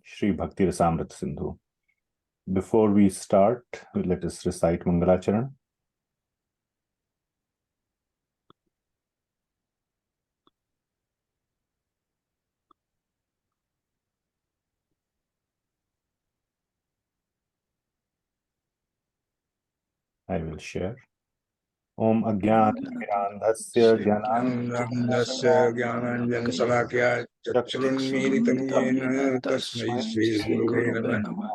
Śrī Bhakti-rasāmṛta-sindhu. Before we start, let us recite Mangalacharan. I will share. Om Ajnana-tirandhasya Jnananjana-salakya Chakshurunmilitam yena tasmai Shri Gurave Namah.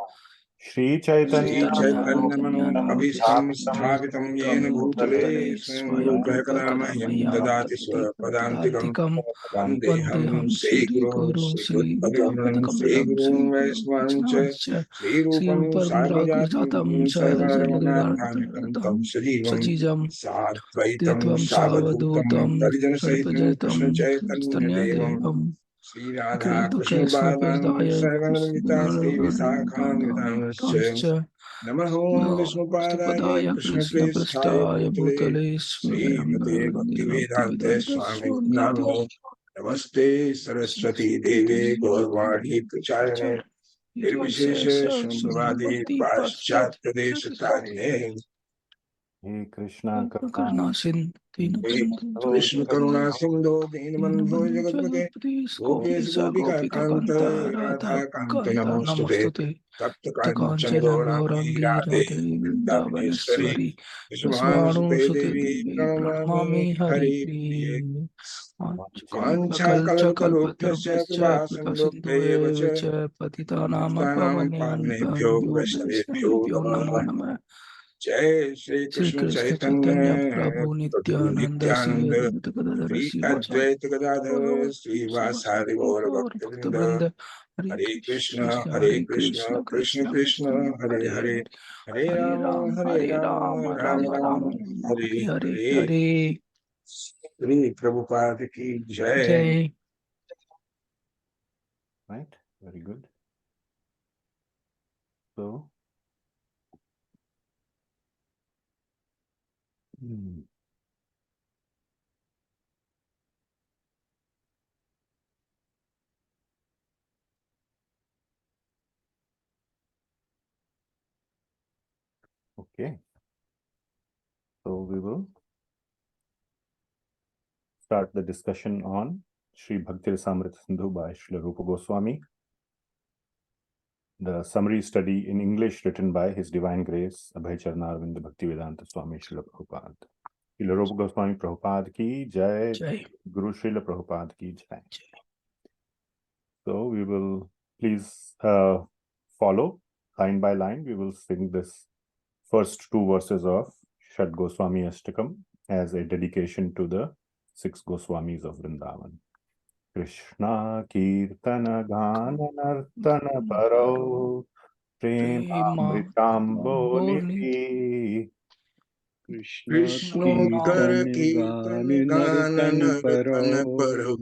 Shri Shri Chaitanya Chaitanya Abhisham Sthapitam Yena Bhutale Swayam Rupa Kadamahyam Dadati Swapadantikam Vandeham Shri Guru Shri Guru Shri Guru Vaisvancha Shri Rupam Sarvajatam Sarvarvanathamitam Tam Shrivam Satvaitam Savadhutam Tarijana Saitam Krishna Chaitanya Devam Sri Radha Krishna Badam Sahaganam Vitasi Visakham Vitamscha Namahom Vishnu Padaya Krishna Prestaya Bhutale Srimate Bhaktivedanta Swami Namo Namaste Saraswati Devi Gaurvani Pracharane Nirvishesha Shambhavadi Paschatya Deshatarine He Krishna Karna Sindhu Krishna Karuna Sindhu Dinabandhu Jagatpate Gopes Gopika Kanta Radha Kanta Namostate Tapta Kanchana Gaurangi Radhe Vrindavaneshwari Vishwanusute Devi Pranamami Hari Priye Kancha Kalpatarupyasya Kripasindhuveva Cha Patitanam Pavanebhyo Vaishnavebhyo Namo Namah Jai Shri Krishna Chaitanya Prabhu Prabhu Nityananda Nityananda Shri Sri Advaita Gadadhara Shri Vasari Gaura Bhaktivinoda Hare Krishna Krishna Krishna Hare Hare Hare Rama Rama Rama Hare Hare Shri Prabhupada ki Jai. Right, very good. So, okay. So we will start the discussion on Śrī Bhakti-rasāmṛta-sindhu by Srila Rupa Goswami. The summary study in English written by His Divine Grace Abhay Charanarvinda Bhaktivedanta Swami Srila Prabhupada. Srila Rupa Goswami Prabhupada ki Jai. Guru Srila Prabhupada ki Jai. So we will please follow line by line. We will sing this first two verses of Shad Goswami Ashtakam as a dedication to the 6 Goswamis of Vrindavan. Krishna Kirtana Gana Nartana Paro Premamritambo Nidhi Krishna Kirtana Gana Nartana Paro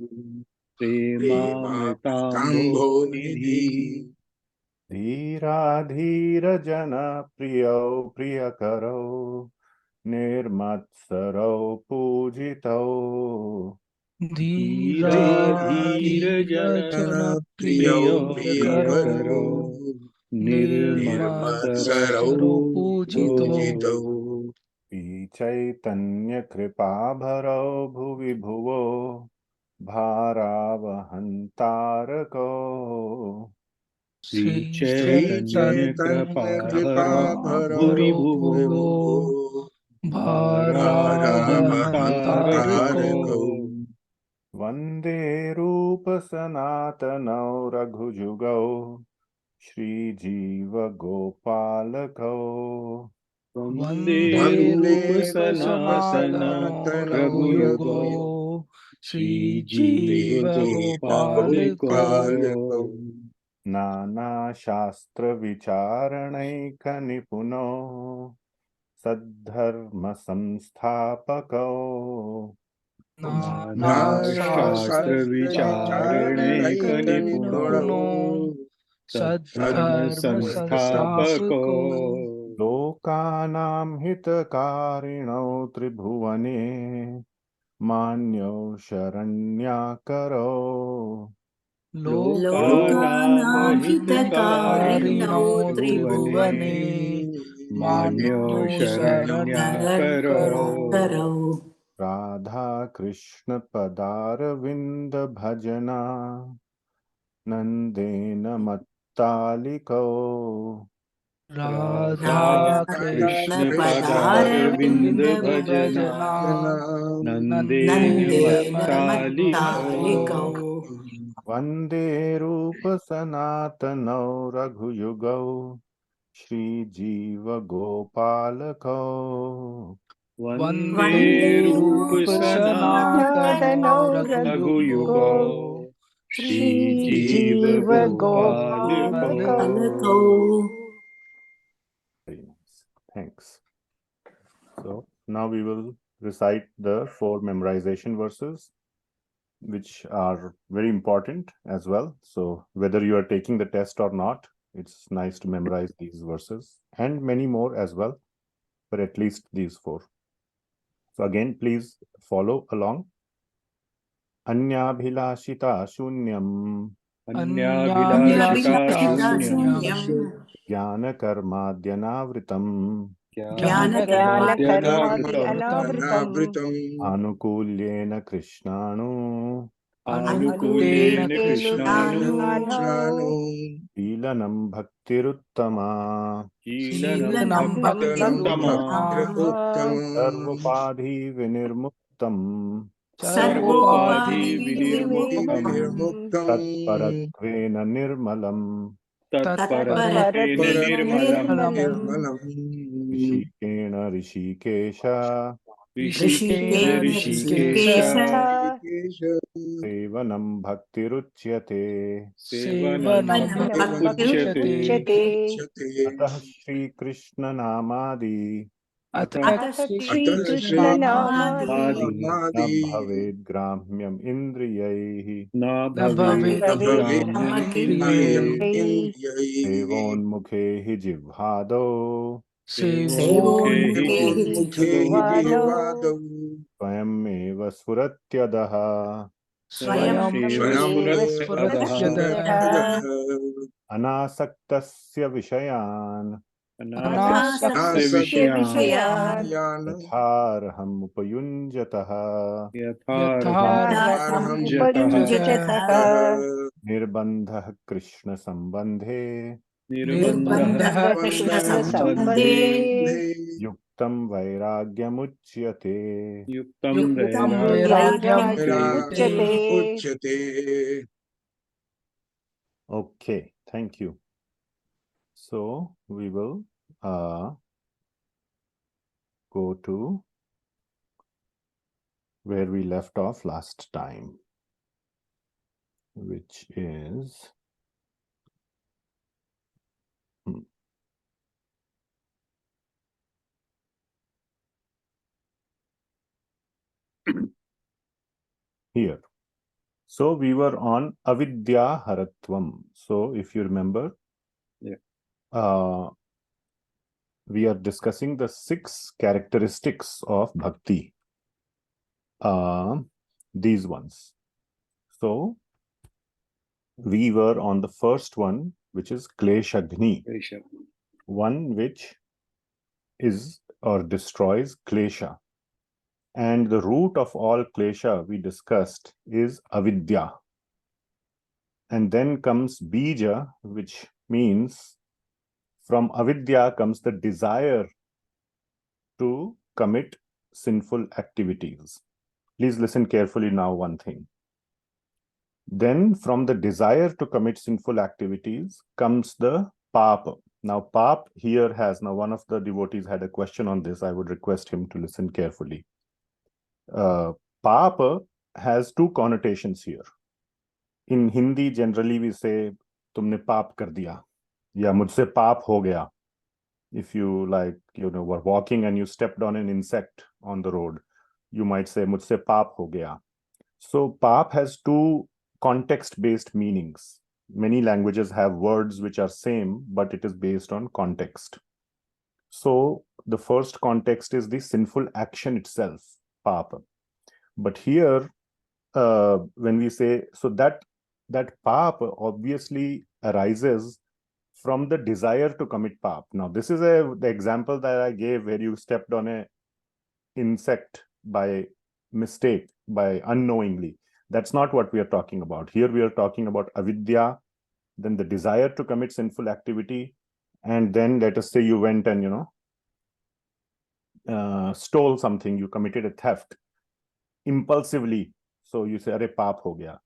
Premamritambo Nidhi Dhira Dhira Jana Priyo Priyakaro Nirmatsaro Pujito Dhira Dhira Jana Priyo Priyakaro Nirmatsaro Pujito Chaitanya Kripabharo Bhuvi Bhuvo Bharavahantarako Sri Chaitanya Kripabharo Bhuri Bhuvo Bharavahantarako Vande Rupa Sanatanau Raghujugau Sri Jiva Gopalako Vande Rupa Sanatanau Raghujugau Sri Jiva Gopalako Nana Shastra Vicharanai Nipuno Saddharma Samsthapako Nana Shastra Vicharanai Nipuno Saddharma Samsthapako Lokanam Hitakarino Tribhuvane Manyo Sharanyakaro लोकानामहितकारिणो त्रिभुवने मान्यो शरण्याकरो राधा कृष्ण पदारविंद भजना नंदेन मत्तालिको राधा कृष्ण पदारविंद भजना नंदेन मत्तालिको वंदे रूप सनातनौ रघुयुगौ श्री जीव गोपालको वंदे रूप सनातनौ रघुयुगो श्री जीव गोपालको. Very nice. Thanks. So now we will recite the 4 memorization verses, which are very important as well. So whether you are taking the test or not, it's nice to memorize these verses and many more as well, but at least these 4. So again, please follow along. Anyabhilashita shunyam अन्याभिलाषिता शून्यम् jnana karmadyanavritam ज्ञानकर्माद्यनावृतम् anukulyena krishnanu अनुकूलेन कृष्णानु शीलनम bhaktiruttama शीलनं भक्तिरुत्तमा सर्वोपाधि विनिर्मुक्तम सर्वोपाधि विनिर्मुक्तम् तत्परत्वेन निर्मलम तत्परत्वेन निर्मलम् ऋषिकेण Rishikesh ऋषिकेण Rishikesh सेवनं भक्तिरुच्यते सेवनं भक्तिरुच्यते. अतः श्रीकृष्ण नामादि अतः श्रीकृष्णनामादि न भवेद् ग्राह्यम् इन्द्रियैः न भवेत् ग्राम्यम् इन्द्रियैः सेवोन्मुखे हि जिह्वादौ सेवोन्मुखे हि जिह्वादौ स्वयमेव स्फुरत्यदः स्वयमेव स्फुरत्यदः अनासक्तस्य विषयान् अनासक्तस्य विषयान् यथार्हम् उपयुञ्जतः यथार्हम् उपयुञ्जतः निर्बन्धः कृष्ण सम्बन्धे निर्बन्धः कृष्णसम्बन्धे युक्तं वैराग्यमुच्यते युक्तं वैराग्यम् उच्यते. Okay, thank you. So we will go to where we left off last time, which is here. So we were on avidya haratvam. So if you remember, we are discussing the 6 characteristics of bhakti. These ones. So we were on the first one, which is kleshagni, one which is or destroys klesha. And the root of all klesha we discussed is avidya. And then comes bija, which means from avidya comes the desire to commit sinful activities. Please listen carefully now, one thing. Then from the desire to commit sinful activities comes the papam. Now pap here has, now one of the devotees had a question on this. I would request him to listen carefully. Papa has 2 connotations here. In Hindi, generally we say, tumne paap kar diya, ya mujhse paap ho gaya. If you were walking and you stepped on an insect on the road, you might say, mujhse paap ho gaya. So paap has 2 context-based meanings. Many languages have words which are same, but it is based on context. So the first context is the sinful action itself, papa. But here, when we say, so that that pap obviously arises from the desire to commit pap. Now, this is the example that I gave where you stepped on an insect by mistake, by unknowingly. That's not what we are talking about. Here we are talking about avidya, then the desire to commit sinful activity, and then let us say you went and, stole something, you committed a theft impulsively. So you say, "Arey, paap ho gaya."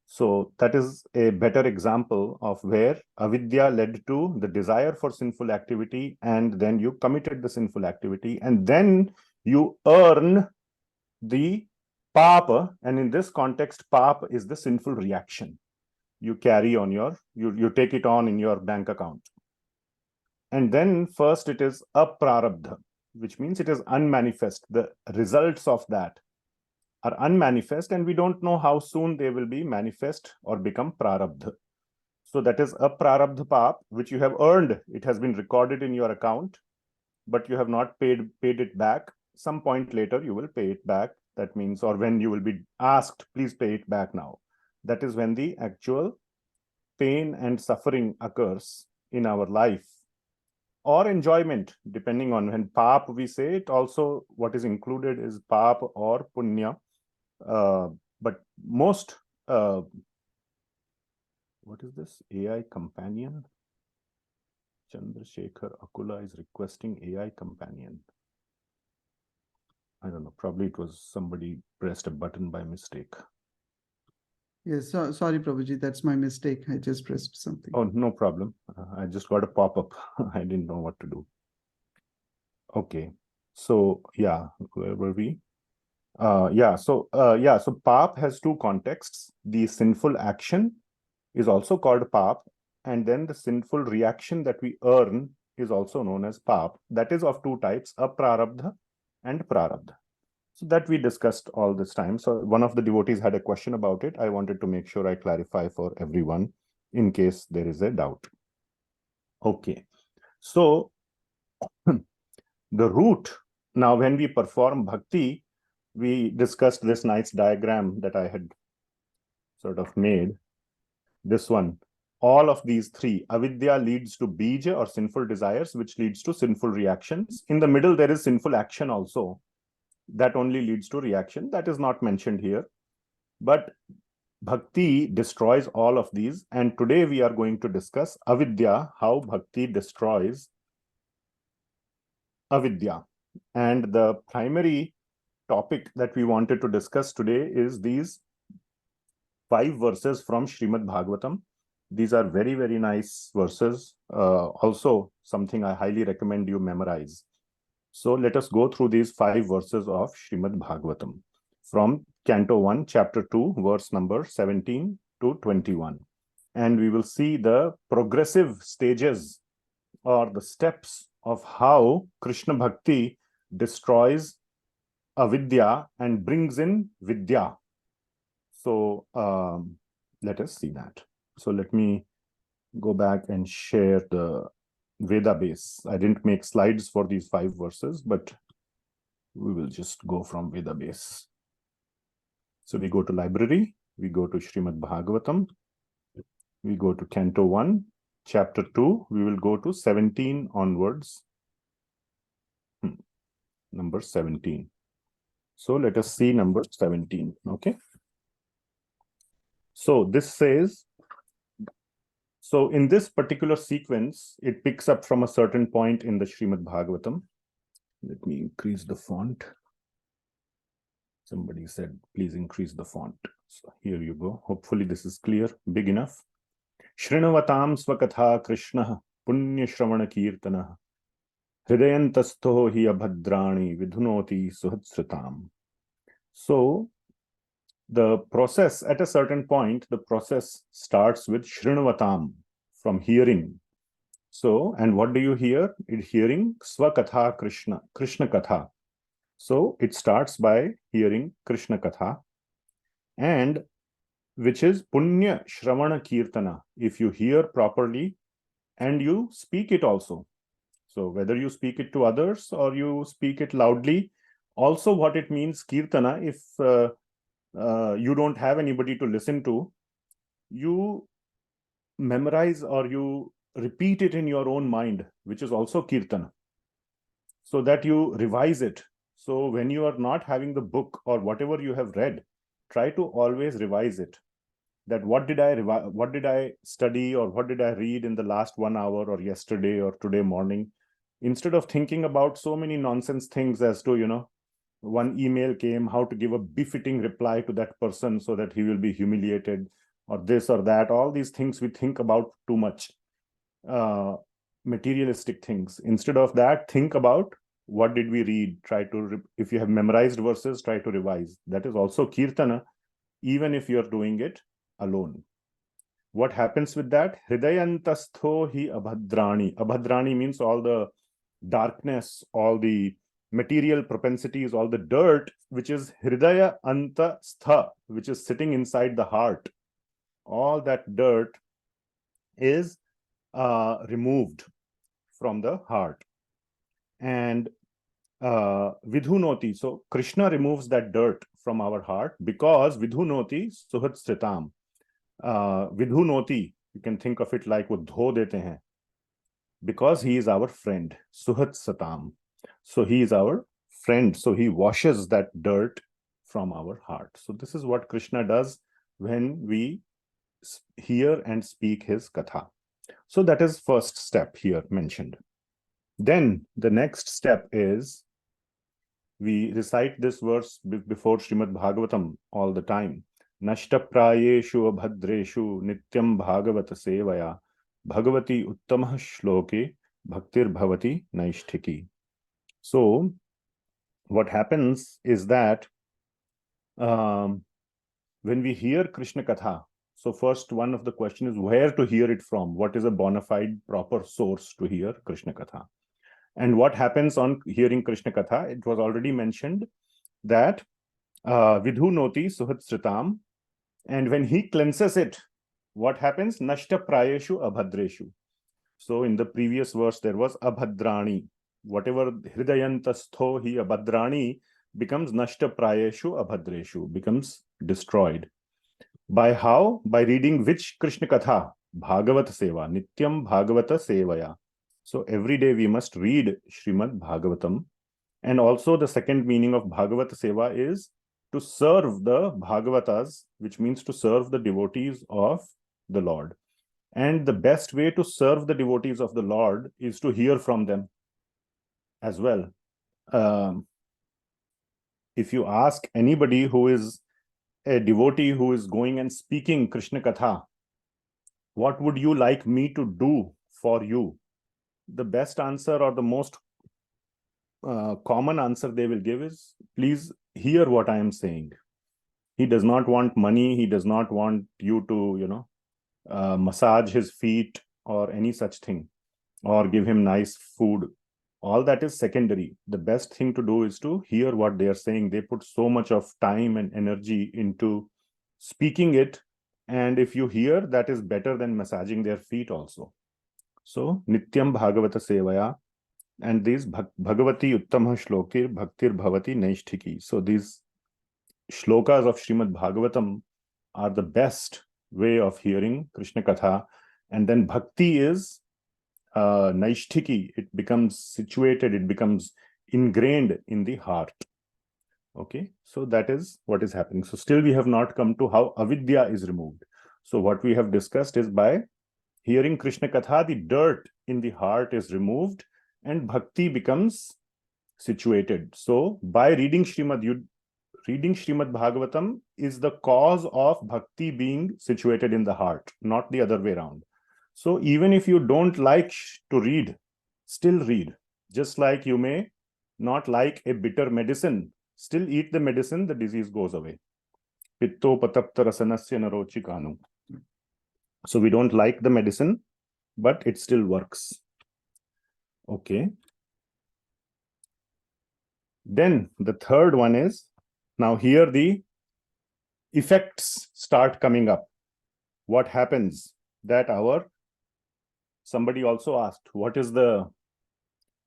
So that is a better example of where avidya led to the desire for sinful activity, and then you committed the sinful activity, and then you earn the papa. And in this context, pap is the sinful reaction you carry on you take it on in your bank account. And then first it is aprarabdha, which means it is unmanifest. The results of that are unmanifest, and we don't know how soon they will be manifest or become prarabdha. So that is a prarabdha pap, which you have earned. It has been recorded in your account, but you have not paid it back. Some point later, you will pay it back. That means, or when you will be asked, please pay it back now. That is when the actual pain and suffering occurs in our life, or enjoyment, depending on when pap we say it. Also, what is included is pap or punya. But most, what is this? AI companion? Chandrasekhar Akula is requesting AI companion. I don't know, probably it was somebody pressed a button by mistake. Yes, sorry, Prabhuji, that's my mistake. I just pressed something. Oh, no problem. I just got a pop-up. I didn't know what to do. Okay. So, yeah, where were we? So pap has two contexts. The sinful action is also called pap, and then the sinful reaction that we earn is also known as pap. That is of two types, aprarabdha and prarabdha. So that we discussed all this time. So one of the devotees had a question about it. I wanted to make sure I clarify for everyone in case there is a doubt. Okay. So the root, now when we perform bhakti, we discussed this nice diagram that I had sort of made. This one, all of these three, avidya leads to bija or sinful desires, which leads to sinful reactions. In the middle, there is sinful action also. That only leads to reaction. That is not mentioned here. But bhakti destroys all of these. And today we are going to discuss avidya, how bhakti destroys avidya. And the primary topic that we wanted to discuss today is these 5 verses from Srimad Bhagavatam. These are very, very nice verses. Also, something I highly recommend you memorize. So let us go through these 5 verses of Srimad Bhagavatam from Canto 1, Chapter 2, verse number 17 to 21. And we will see the progressive stages or the steps of how Krishna Bhakti destroys avidya and brings in vidya. So let us see that. So let me go back and share the Veda base. I didn't make slides for these 5 verses, but we will just go from Veda base. So we go to library, we go to Srimad Bhagavatam, we go to Canto 1, Chapter 2, we will go to 17 onwards. Number 17. So let us see number 17, okay? So this says, so in this particular sequence, it picks up from a certain point in the Srimad Bhagavatam. Let me increase the font. Somebody said, please increase the font. So here you go. Hopefully this is clear, big enough. Shrinovatam swakatha Krishna punya shravana kirtana hridayantasto hi abhadrani vidhunoti suhatsritam. So the process, at a certain point, the process starts with Shrinovatam, from hearing. So, and what do you hear? Hearing Swakatha Krishna, Krishna Katha. So it starts by hearing Krishna Katha, and which is Punya Shravana Kirtana, if you hear properly and you speak it also. So whether you speak it to others or you speak it loudly, also what it means, Kirtana, if you don't have anybody to listen to, you memorize or you repeat it in your own mind, which is also kirtana, so that you revise it. So when you are not having the book or whatever you have read, try to always revise it. That what did I study, or what did I read in the last 1 hour, or yesterday, or today morning, instead of thinking about so many nonsense things as to, one email came, how to give a befitting reply to that person so that he will be humiliated, or this or that. All these things we think about too much, materialistic things. Instead of that, think about what did we read. Try to, if you have memorized verses, try to revise. That is also kirtana, even if you are doing it alone. What happens with that? Hridayantastho hi abhadrani. Abhadrani means all the darkness, all the material propensities, all the dirt, which is hridaya antastha, which is sitting inside the heart. All that dirt is removed from the heart. And vidhunoti, so Krishna removes that dirt from our heart, because vidhunoti suhat sitam. Vidhunoti, you can think of it like wo dho dete hain, because he is our friend. Suhat satam. So he is our friend. So he washes that dirt from our heart. So this is what Krishna does when we hear and speak his katha. So that is first step here mentioned. Then the next step is we recite this verse before Srimad Bhagavatam all the time. Nashtaprayeshu abhadreshu nityam bhagavata sevaya bhagavati uttamah shloke bhaktir bhavati naishtiki. So what happens is that when we hear Krishna Katha, so first one of the question is where to hear it from? What is a bona fide proper source to hear Krishna Katha? And what happens on hearing Krishna Katha? It was already mentioned that vidhu noti suhat sritam, and when he cleanses it, what happens? Nashta prayeshu abhadreshu. So in the previous verse there was abhadrani. Whatever hridayantastho hi abhadrani becomes nashta prayeshu abhadreshu, becomes destroyed. By how? By reading which Krishna Katha? Bhagavata Seva, Nityam Bhagavata Sevaya. So every day we must read Srimad Bhagavatam. And also the second meaning of Bhagavata Seva is to serve the Bhagavatas, which means to serve the devotees of the Lord. And the best way to serve the devotees of the Lord is to hear from them as well. If you ask anybody who is a devotee who is going and speaking Krishna Katha, what would you like me to do for you? The best answer, or the most common answer they will give is, please hear what I am saying. He does not want money. He does not want you to, massage his feet or any such thing, or give him nice food. All that is secondary. The best thing to do is to hear what they are saying. They put so much of time and energy into speaking it. And if you hear, that is better than massaging their feet also. So, Nityam Bhagavata Sevaya, and these Bhagavati Uttamah Shlokir Bhaktir Bhavati Naishtiki. So these shlokas of Srimad Bhagavatam are the best way of hearing Krishna Katha. And then Bhakti is Naishtiki. It becomes situated, it becomes ingrained in the heart. Okay, so that is what is happening. So still we have not come to how avidya is removed. So what we have discussed is by hearing Krishna Katha, the dirt in the heart is removed and bhakti becomes situated. So by reading Srimad Bhagavatam is the cause of bhakti being situated in the heart, not the other way around. So even if you don't like to read, still read. Just like you may not like a bitter medicine, still eat the medicine, the disease goes away. Pitto patapta rasanasya narochikanu. So we don't like the medicine, but it still works. Okay. Then the third one is, now here the effects start coming up. What happens? That somebody also asked, what is the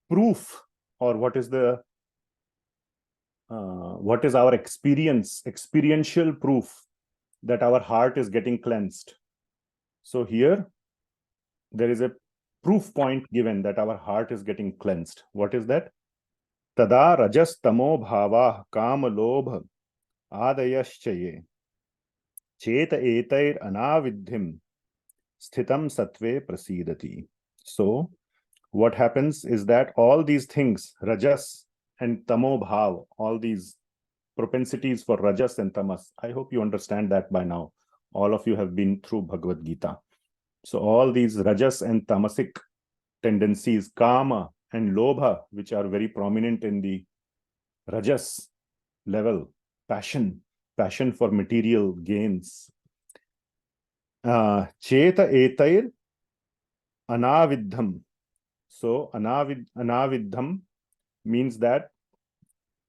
proof, or what is our experiential proof that our heart is getting cleansed? So here, there is a proof point given that our heart is getting cleansed. What is that? Tada rajas tamo bhava kama lobha adayaschaye cheta etair anavidhim sthitam satve prasidati. So what happens is that all these things, rajas and tamo bhav, all these propensities for rajas and tamas, I hope you understand that by now. All of you have been through Bhagavad Gita. So all these rajas and tamasic tendencies, kama and lobha, which are very prominent in the rajas level, passion for material gains. Cheta etair anavidham. So anavidham means that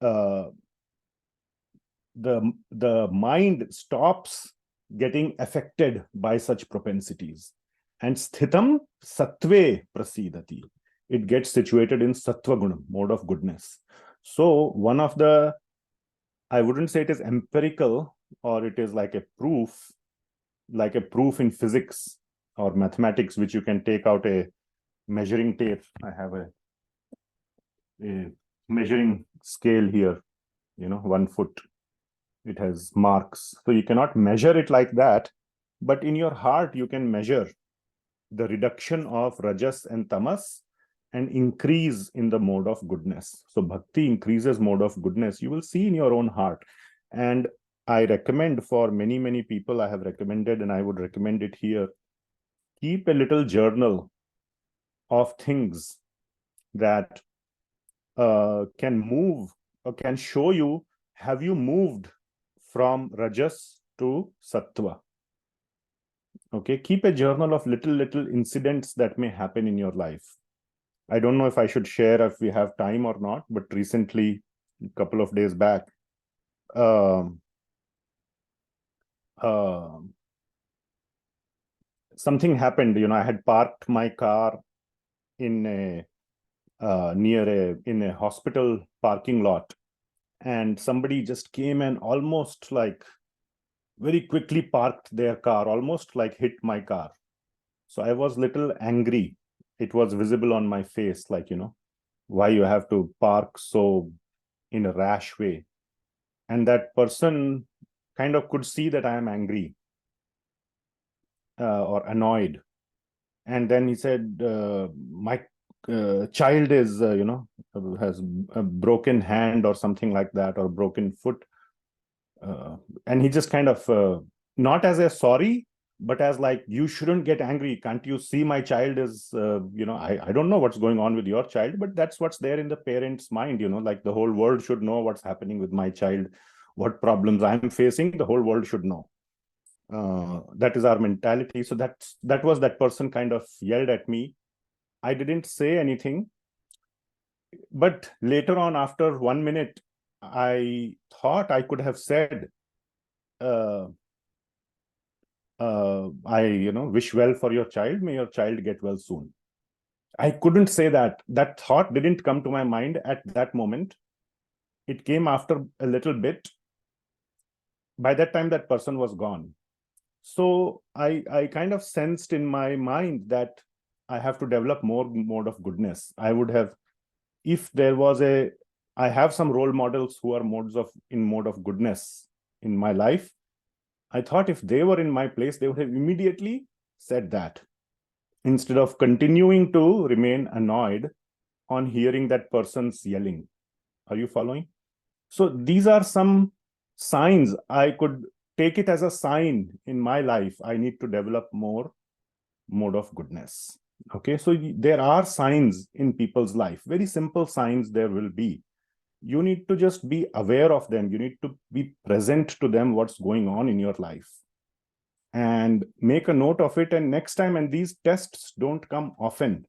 the mind stops getting affected by such propensities. And sthitam sattve prasidati. It gets situated in sattva guna, mode of goodness. So one of the, I wouldn't say it is empirical, or it is like a proof in physics or mathematics, which you can take out a measuring tape. I have a measuring scale here, 1 foot. It has marks. So you cannot measure it like that, but in your heart, you can measure the reduction of rajas and tamas and increase in the mode of goodness. So bhakti increases mode of goodness. You will see in your own heart. And I recommend for many, many people, I have recommended, and I would recommend it here, keep a little journal of things that can move or can show you, have you moved from rajas to sattva? Okay, keep a journal of little incidents that may happen in your life. I don't know if I should share if we have time or not, but recently, a couple of days back, something happened. I had parked my car in a hospital parking lot, and somebody just came and almost like very quickly parked their car, almost like hit my car. So I was little angry. It was visible on my face, like, why you have to park so in a rash way. And that person kind of could see that I am angry or annoyed. And then he said, my child is, has a broken hand or something like that, or broken foot. And he just kind of, not as a sorry, but as like, you shouldn't get angry. Can't you see my child is, I don't know what's going on with your child, but that's what's there in the parent's mind, like the whole world should know what's happening with my child, what problems I'm facing, the whole world should know. That is our mentality. So that was that person kind of yelled at me. I didn't say anything. But later on, after 1 minute, I thought I could have said, I wish well for your child. May your child get well soon. I couldn't say that. That thought didn't come to my mind at that moment. It came after a little bit. By that time, that person was gone. So I kind of sensed in my mind that I have to develop more mode of goodness. I would have, if there was I have some role models who are in mode of goodness in my life. I thought if they were in my place, they would have immediately said that, instead of continuing to remain annoyed on hearing that person's yelling. Are you following? So these are some signs. I could take it as a sign in my life. I need to develop more mode of goodness. Okay, so there are signs in people's life, very simple signs there will be. You need to just be aware of them. You need to be present to them, what's going on in your life, and make a note of it. And next time, and these tests don't come often,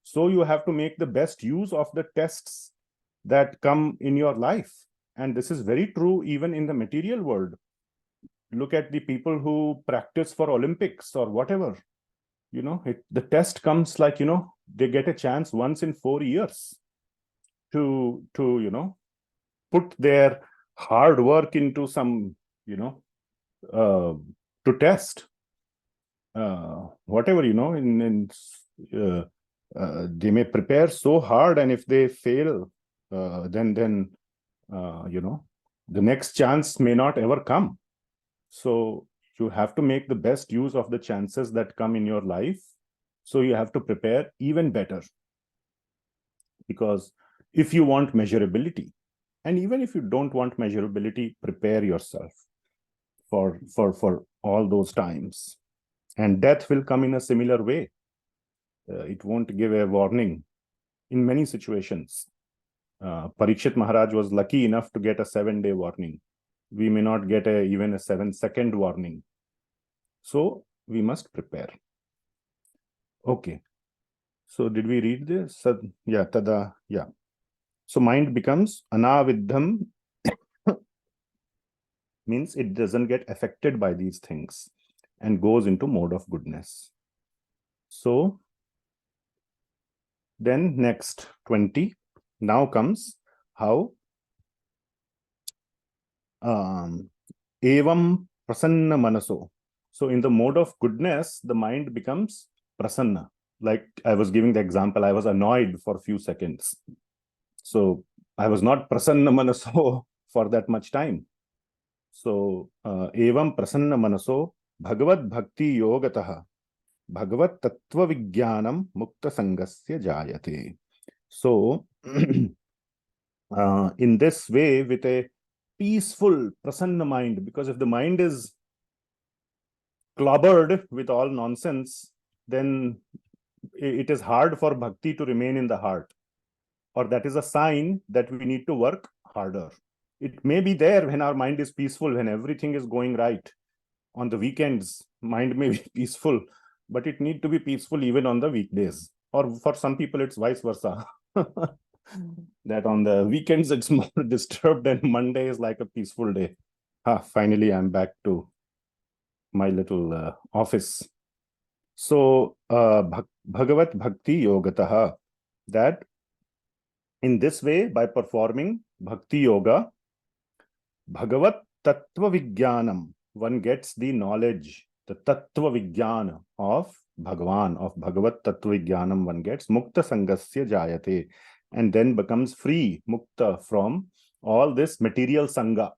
so you have to make the best use of the tests that come in your life. And this is very true even in the material world. Look at the people who practice for Olympics or whatever. The test comes like, they get a chance once in 4 years to put their hard work into some, to test. whatever, they may prepare so hard, and if they fail, then the next chance may not ever come. So you have to make the best use of the chances that come in your life. So you have to prepare even better. Because if you want measurability, and even if you don't want measurability, prepare yourself for all those times. And death will come in a similar way. It won't give a warning in many situations. Parikshit Maharaj was lucky enough to get a 7-day warning. We may not get even a 7-second warning. So we must prepare. Okay. So did we read this? Yeah, tada, yeah. So mind becomes anavidham, means it doesn't get affected by these things and goes into mode of goodness. So then next 20, now comes how evam prasanna manaso. So in the mode of goodness, the mind becomes prasanna. Like I was giving the example, I was annoyed for a few seconds. So I was not prasanna manaso for that much time. So evam prasanna manaso bhagavad bhakti yogataha bhagavat tattva vijnanam mukta sangasya jayate. So in this way, with a peaceful prasanna mind, because if the mind is clobbered with all nonsense, then it is hard for bhakti to remain in the heart. Or that is a sign that we need to work harder. It may be there when our mind is peaceful, when everything is going right. On the weekends, mind may be peaceful, but it needs to be peaceful even on the weekdays. Or for some people, it's vice versa. That on the weekends, it's more disturbed, and Monday is like a peaceful day. Finally, I'm back to my little office. So, Bhagavat Bhakti Yogataha, that in this way, by performing Bhakti Yoga, Bhagavat Tattva Vijnanam, one gets the knowledge, the Tattva Vijnana of Bhagavan, of Bhagavat Tattva Vijnanam, one gets Mukta Sangasya Jayate, and then becomes free, Mukta, from all this material Sangha,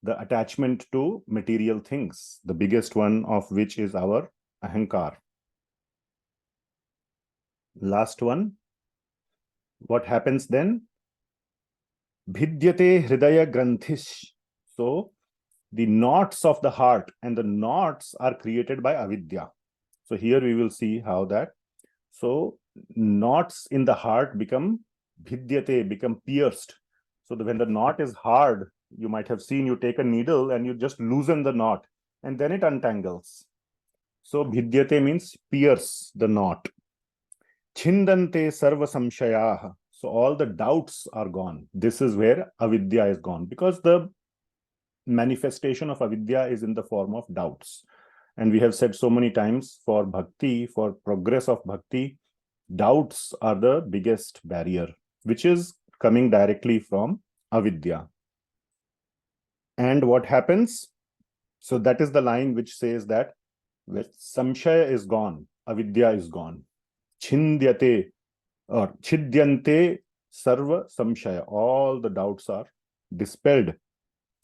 the attachment to material things, the biggest one of which is our Ahankar. Last one. What happens then? Bhidyate hridaya granthish. So the knots of the heart, and the knots are created by avidya. So here we will see how that. So knots in the heart become bhidyate, become pierced. So when the knot is hard, you might have seen, you take a needle and you just loosen the knot, and then it untangles. So bhidyate means pierce the knot. Chindante sarva samshayaha. So all the doubts are gone. This is where avidya is gone, because the manifestation of avidya is in the form of doubts. And we have said so many times, for bhakti, for progress of bhakti, doubts are the biggest barrier, which is coming directly from avidya. And what happens? So that is the line which says that samshaya is gone, avidya is gone. Chindyate or chidyante sarva samshaya. All the doubts are dispelled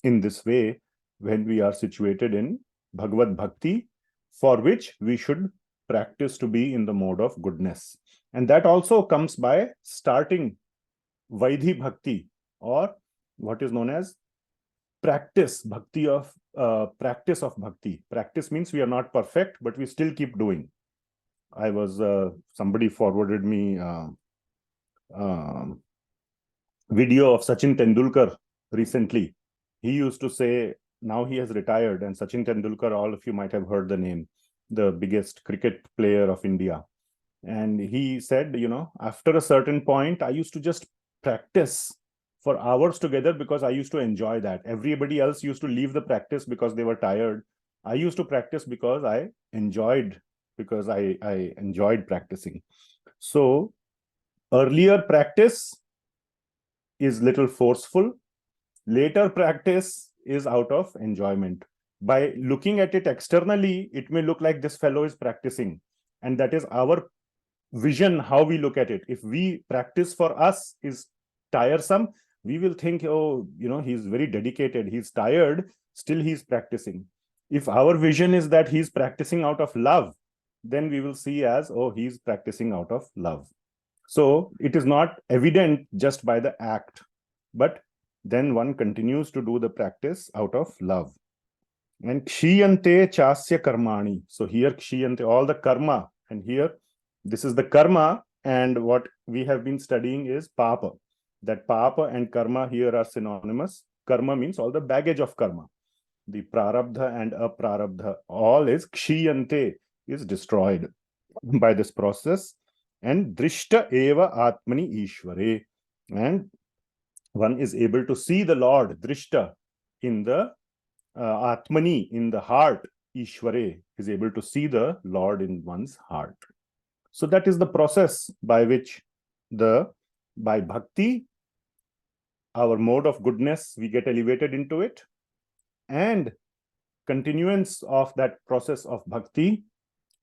in this way when we are situated in Bhagavad Bhakti, for which we should practice to be in the mode of goodness. And that also comes by starting Vaidhi Bhakti, or what is known as practice Bhakti of practice of Bhakti. Practice means we are not perfect, but we still keep doing. I was somebody forwarded me video of Sachin Tendulkar recently. He used to say, now he has retired, and Sachin Tendulkar, all of you might have heard the name, the biggest cricket player of India. And he said, after a certain point, I used to just practice for hours together because I used to enjoy that. Everybody else used to leave the practice because they were tired. I used to practice because I enjoyed practicing. So earlier practice is little forceful. Later practice is out of enjoyment. By looking at it externally, it may look like this fellow is practicing. And that is our vision, how we look at it. If we practice for us is tiresome, we will think, oh, he's very dedicated, he's tired, still he's practicing. If our vision is that he's practicing out of love, then we will see as, oh, he's practicing out of love. So it is not evident just by the act, but then one continues to do the practice out of love. And kshiyante chasya karmani. So here kshiyante, all the karma, and here this is the karma, and what we have been studying is papa. That papa and karma here are synonymous. Karma means all the baggage of karma. The prarabdha and aprarabdha, all is kshiyante, is destroyed by this process. And drishta eva atmani ishvare. And one is able to see the Lord, drishta, in the atmani, in the heart. Ishvare is able to see the Lord in one's heart. So that is the process by which by bhakti, our mode of goodness, we get elevated into it, and continuance of that process of bhakti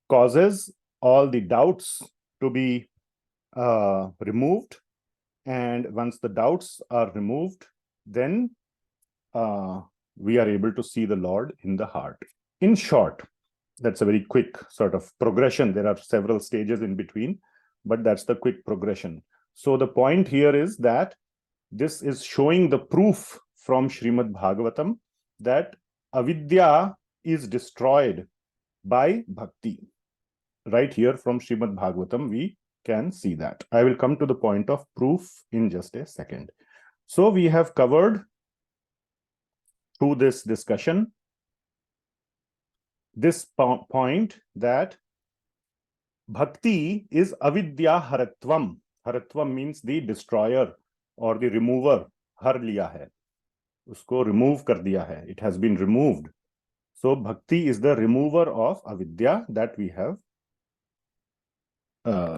causes all the doubts to be removed. And once the doubts are removed, then we are able to see the Lord in the heart. In short, that's a very quick sort of progression. There are several stages in between, but that's the quick progression. So the point here is that this is showing the proof from Srimad Bhagavatam that avidya is destroyed by bhakti. Right here from Srimad Bhagavatam, we can see that. I will come to the point of proof in just a second. So we have covered through this discussion this point that bhakti is avidya haratvam. Haratvam means the destroyer or the remover. Har liya hai. Usko remove kar diya hai. It has been removed. So bhakti is the remover of avidya that we have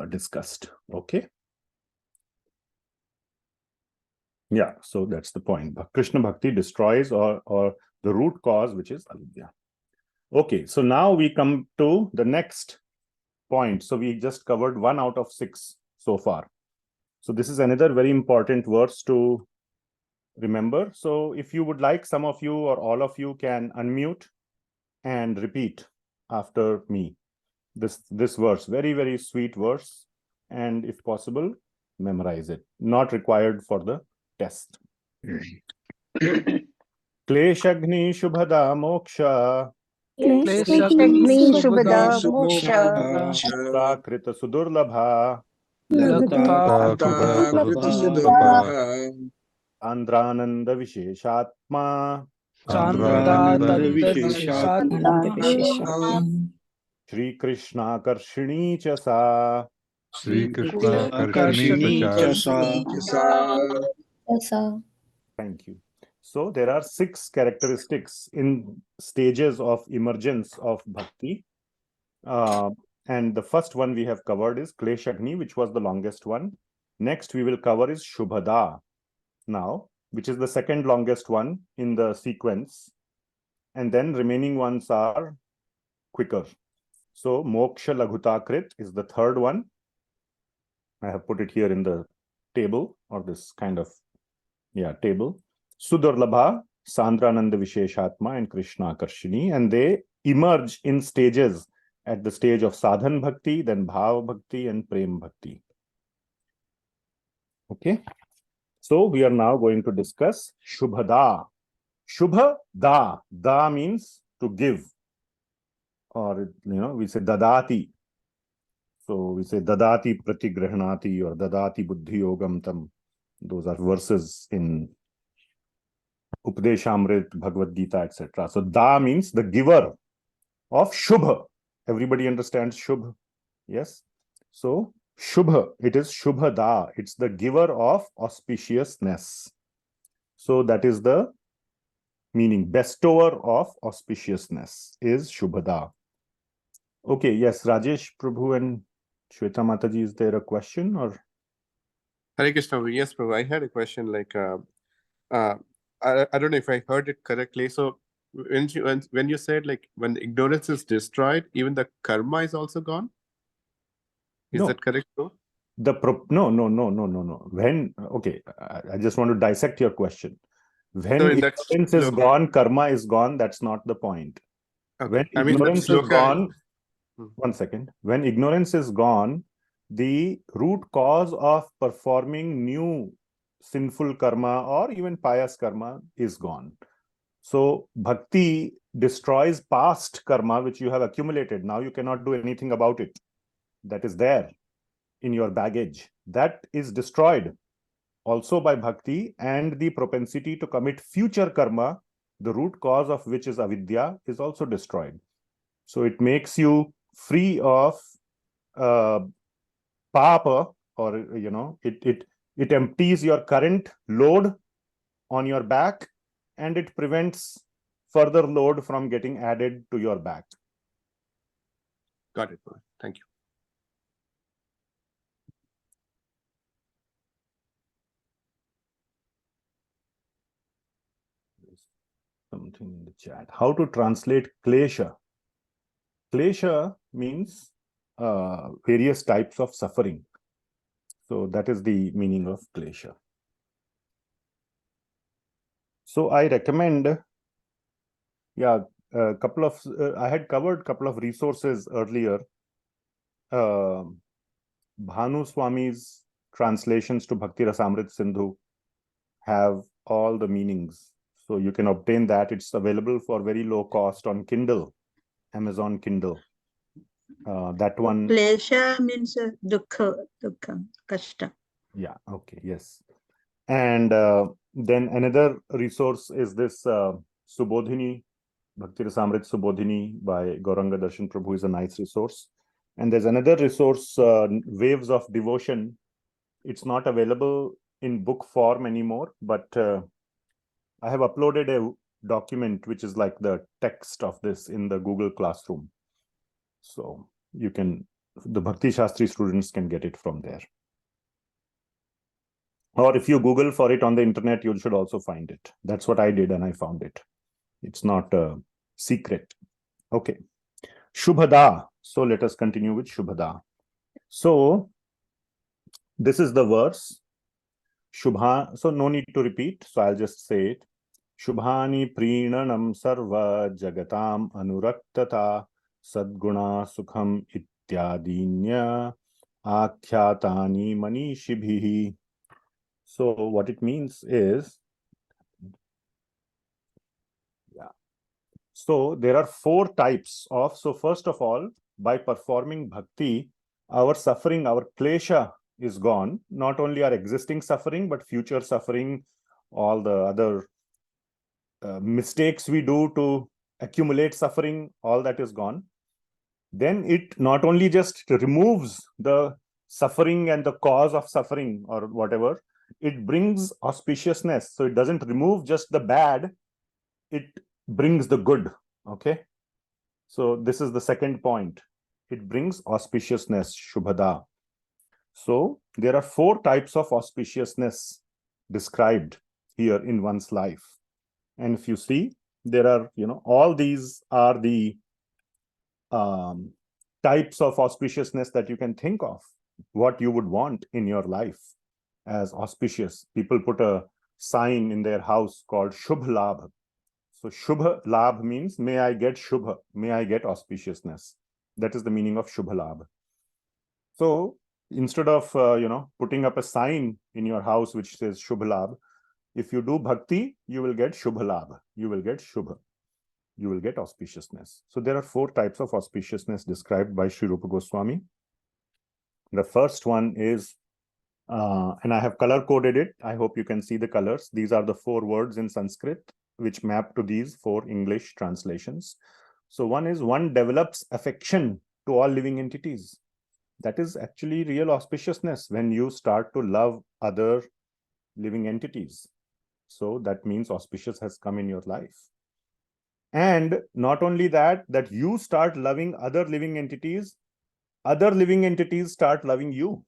discussed. Okay. Yeah, so that's the point. Krishna Bhakti destroys or the root cause, which is avidya. Okay, so now we come to the next point. So we just covered 1 out of 6 so far. So this is another very important verse to remember. So if you would like, some of you or all of you can unmute and repeat after me this verse. Very, very sweet verse, and if possible, memorize it. Not required for the test. Kleshagni shubhada moksha. Kleshagni śubhadā mokṣa. Prakrita sudurlabha. Laghutā krita sudurlabha. Andrananda visheshatma. Chandrananda visheshatma. Shri Krishna karshini cha sa. Shri Krishna karshini cha sa. Thank you. So there are 6 characteristics in stages of emergence of bhakti. And the first one we have covered is Kleshagni, which was the longest one. Next we will cover is śubhadā now, which is the second longest one in the sequence. And then remaining ones are quicker. So mokṣa laghutā krit is the third one. I have put it here in the table, or this kind of, table. Sudurlabha, Sandrananda Visheshatma, and Krishna Karshini, and they emerge in stages, at the stage of sadhan bhakti, then bhava bhakti, and prem bhakti. Okay, so we are now going to discuss śubhadā. Śubhadā, da means to give, or we say dadati. So we say dadati pratigrahanati or dadati buddhi yogam tam. Those are verses in Upadeshamrit, Bhagavad Gita, etc. So da means the giver of shubha. Everybody understands shubha? Yes. So shubha, it is śubhadā. It's the giver of auspiciousness. So that is the meaning. Bestower of auspiciousness is śubhadā. Okay, yes, Rajesh Prabhu and Shweta Mataji, is there a question or? Hare Krishna. Yes, Prabhu. I had a question. Like, I don't know if I heard it correctly. So when you said like when ignorance is destroyed, even the karma is also gone. Is No. that correct, bro? No. When, okay, I just want to dissect your question. When So in that ignorance is shloka- gone, karma is gone, that's not the point. Okay. When I mean, that ignorance is shloka- gone, one second. When ignorance is gone, the root cause of performing new sinful karma or even pious karma is gone. So bhakti destroys past karma which you have accumulated. Now you cannot do anything about it. That is there in your baggage. That is destroyed also by bhakti, and the propensity to commit future karma, the root cause of which is avidya, is also destroyed. So it makes you free of papa, or it empties your current load on your back, and it prevents further load from getting added to your back. Got it, bro. Thank you. Something in the chat. How to translate klesa? Klesa means various types of suffering. So that is the meaning of klesa. So I recommend, I had covered a couple of resources earlier. Bhanu Swami's translations to Bhakti-rasāmṛta-sindhu have all the meanings. So you can obtain that. It's available for very low cost on Kindle, Amazon Kindle. That one. Klesha means dukkha, kashta. Yeah, okay, yes. And then another resource is this Subodhini, Bhakti-rasāmṛta-subodhini by Gauranga Darshan Prabhu is a nice resource. And there's another resource, Waves of Devotion. It's not available in book form anymore, but I have uploaded a document which is like the text of this in the Google Classroom. So you can, the Bhakti Shastri students can get it from there. Or if you Google for it on the internet, you should also find it. That's what I did, and I found it. It's not a secret. Okay. Śubhadā. So let us continue with śubhadā. So this is the verse. Shubha. So no need to repeat. So I'll just say it. Shubhani prinanam sarva jagatam anuraktata sadguna sukham ityadinya akhyatani manishibhihi. So what it means is, so there are 4 types of, so first of all, by performing bhakti, our suffering, our klesha is gone. Not only our existing suffering, but future suffering, all the other mistakes we do to accumulate suffering, all that is gone. Then it not only just removes the suffering and the cause of suffering or whatever, it brings auspiciousness. So it doesn't remove just the bad, it brings the good. Okay. So this is the second point. It brings auspiciousness, śubhadā. So there are 4 types of auspiciousness described here in one's life. And if you see, there are, all these are the types of auspiciousness that you can think of, what you would want in your life as auspicious. People put a sign in their house called śubh-labh. So śubh-labh means, may I get shubha, may I get auspiciousness. That is the meaning of śubh-labh. So instead of, putting up a sign in your house which says śubh-labh, if you do bhakti, you will get śubh-labh. You will get shubha. You will get auspiciousness. So there are 4 types of auspiciousness described by Sri Rupa Goswami. The first one is, and I have color coded it. I hope you can see the colors. These are the 4 words in Sanskrit which map to these 4 English translations. So one is, one develops affection to all living entities. That is actually real auspiciousness when you start to love other living entities. So that means auspicious has come in your life. And not only that, that you start loving other living entities start loving you.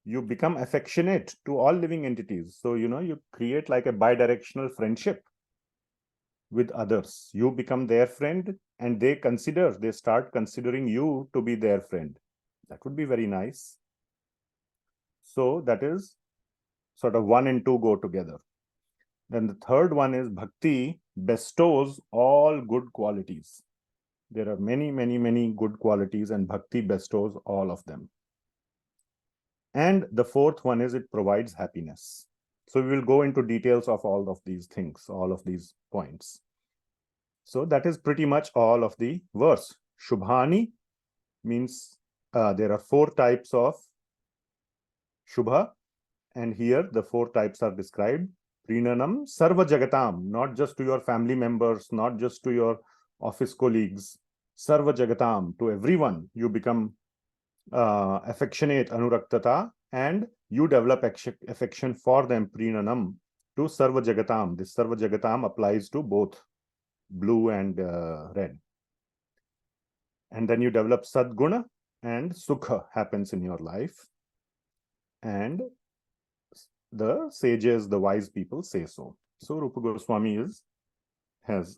You become affectionate to all living entities. So, you create like a bidirectional friendship. with others. You become their friend and they start considering you to be their friend. That would be very nice. So that is sort of 1 and 2 go together. Then the third one is Bhakti bestows all good qualities. There are many, many, many good qualities and Bhakti bestows all of them. And the fourth one is it provides happiness. So we will go into details of all of these things, all of these points. So that is pretty much all of the verse. Shubhani means there are 4 types of Shubha. And here the 4 types are described. Prinanam sarva jagatam, not just to your family members, not just to your office colleagues. Sarva jagatam, to everyone. You become affectionate, anuraktata, and you develop affection for them, prinanam, to sarva jagatam. This sarva jagatam applies to both blue and red. And then you develop sadguna and sukha happens in your life. And the sages, the wise people say so. So Rupa Goswami has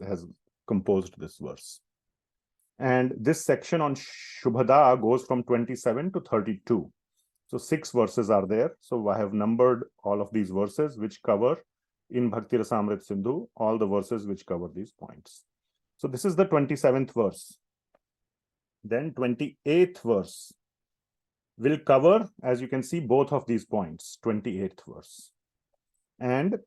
composed this verse. And this section on śubhadā goes from 27 to 32. So 6 verses are there. So I have numbered all of these verses which cover in Bhakti-rasāmṛta-sindhu, all the verses which cover these points. So this is the 27th verse. Then 28th verse will cover, as you can see, both of these points, 28th verse. And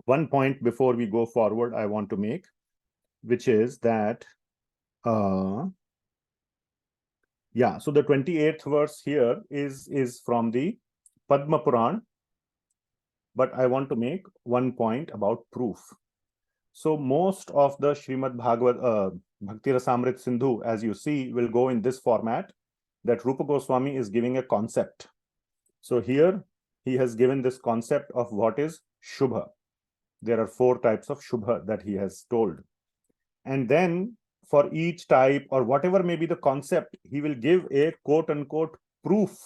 one point before we go forward I want to make, which is that so the 28th verse here is from the Padma Puran, but I want to make one point about proof. So most of the Srimad Bhakti-rasāmṛta-sindhu, as you see, will go in this format, that Rupa Goswami is giving a concept. So here he has given this concept of what is Shubha. There are 4 types of Shubha that he has told. And then for each type or whatever may be the concept, he will give a quote-unquote proof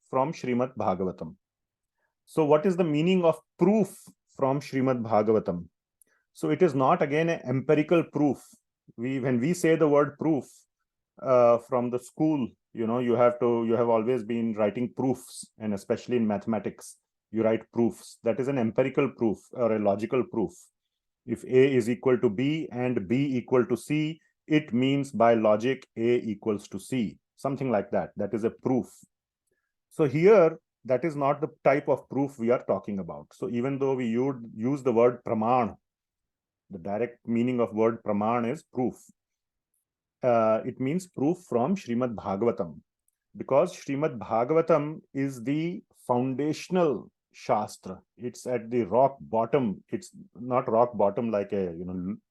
from Srimad Bhagavatam. So what is the meaning of proof from Srimad Bhagavatam? So it is not again an empirical proof. When we say the word proof from the school, you have always been writing proofs, and especially in mathematics, you write proofs. That is an empirical proof or a logical proof. If A is equal to B and B equal to C, it means by logic A equals to C, something like that. That is a proof. So here, that is not the type of proof we are talking about. So even though we use the word praman, the direct meaning of word praman is proof. It means proof from Srimad Bhagavatam, because Srimad Bhagavatam is the foundational Shastra. It's at the rock bottom. It's not rock bottom like a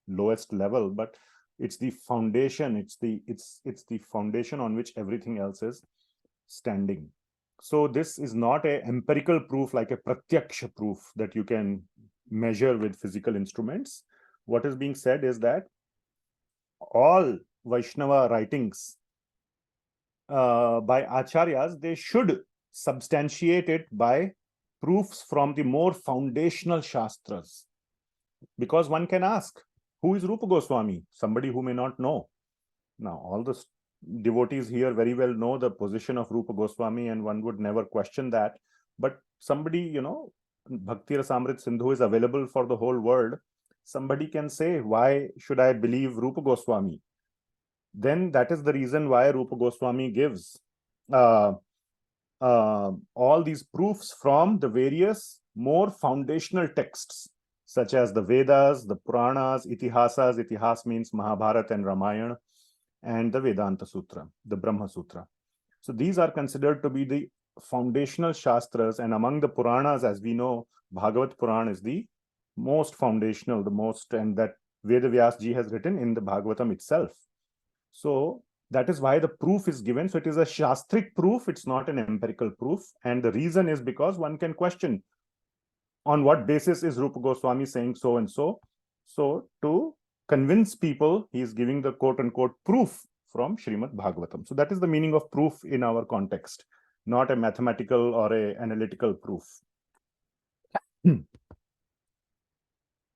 lowest level, but it's the foundation. It's the foundation on which everything else is standing. So this is not a empirical proof like a pratyaksha proof that you can measure with physical instruments. What is being said is that all Vaishnava writings by acharyas, they should substantiate it by proofs from the more foundational shastras. Because one can ask, who is Rupa Goswami? Somebody who may not know. Now, all the devotees here very well know the position of Rupa Goswami, and one would never question that. But somebody, Bhakti-rasāmṛta-sindhu is available for the whole world. Somebody can say, why should I believe Rupa Goswami? Then that is the reason why Rupa Goswami gives all these proofs from the various more foundational texts, such as the Vedas, the Puranas, Itihasas. Itihas means Mahabharata and Ramayana, and the Vedanta Sutra, the Brahma Sutra. So these are considered to be the foundational Shastras, and among the Puranas, as we know, Bhagavat Puran is the most foundational, and that Vedavyas ji has written in the Bhagavatam itself. So that is why the proof is given. So it is a Shastric proof, it's not an empirical proof. And the reason is because one can question on what basis is Rupa Goswami saying so and so. So to convince people, he is giving the quote-unquote proof from Srimad Bhagavatam. So that is the meaning of proof in our context, not a mathematical or a analytical proof.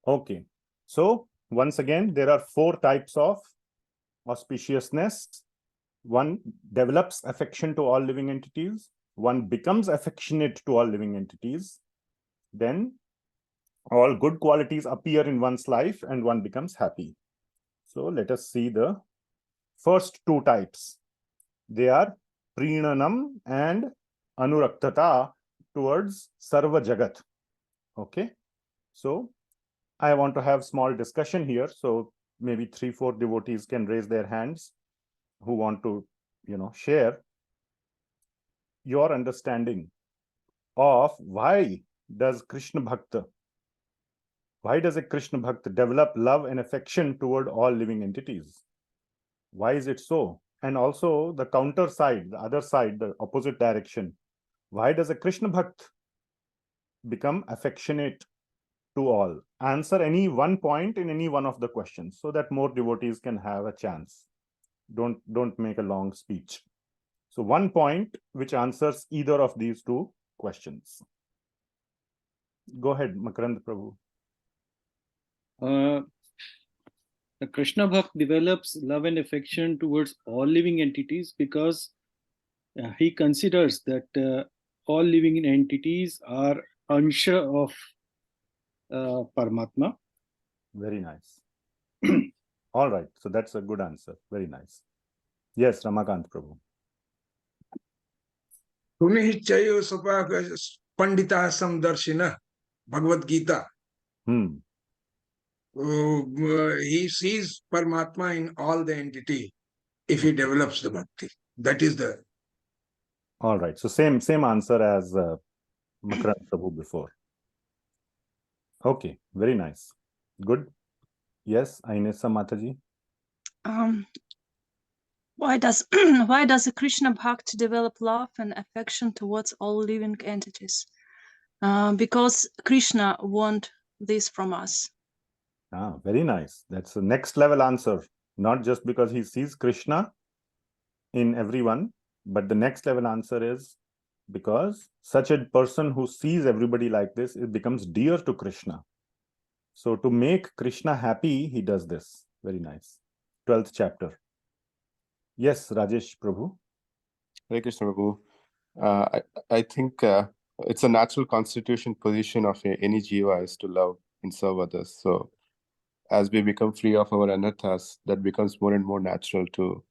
Okay. So once again, there are 4 types of auspiciousness. One develops affection to all living entities. One becomes affectionate to all living entities. Then all good qualities appear in one's life and one becomes happy. So let us see the first 2 types. They are prinanam and anuraktata towards sarva jagat. Okay. So I want to have small discussion here. So maybe 3-4 devotees can raise their hands who want to, share your understanding of why does a Krishna Bhakta develop love and affection toward all living entities? Why is it so? And also the counter side, the other side, the opposite direction. Why does a Krishna Bhakt become affectionate to all? Answer any one point in any one of the questions so that more devotees can have a chance. Don't make a long speech. So one point which answers either of these 2 questions. Go ahead, Makarand Prabhu. The Krishna Bhakt develops love and affection towards all living entities because he considers that all living entities are ansha of Paramatma. Very nice. All right. So that's a good answer. Very nice. Yes, Ramakant Prabhu. Tunihchayo sapaka pandita samdarshina Bhagavad Gita. He sees Paramatma in all the entity if he develops the bhakti. That is the. All right. So same answer as Makarand Prabhu before. Okay. Very nice. Good. Yes, Ainesa Mataji. Why does a Krishna Bhakt develop love and affection towards all living entities? Because Krishna wants this from us. Very nice. That's the next level answer. Not just because he sees Krishna in everyone, but the next level answer is because such a person who sees everybody like this, it becomes dear to Krishna. So to make Krishna happy, he does this. Very nice. 12th chapter. Yes, Rajesh Prabhu. Hare Krishna Prabhu. I think it's a natural constitution position of any jiva is to love and serve others. So as we become free of our anarthas, that becomes more and more natural to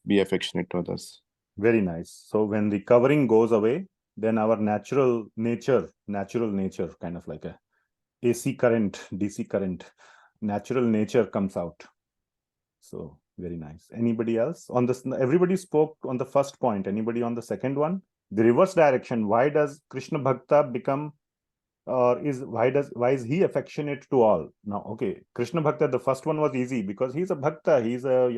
be affectionate to others. Very nice. So when the covering goes away, then our natural nature, kind of like a AC current, DC current, natural nature comes out. So very nice. Anybody else on this? Everybody spoke on the first point. Anybody on the second one? The reverse direction. Why does Krishna Bhakta become, or why is he affectionate to all? Now, okay, Krishna Bhakta, the first one was easy because he's a Bhakta. He's a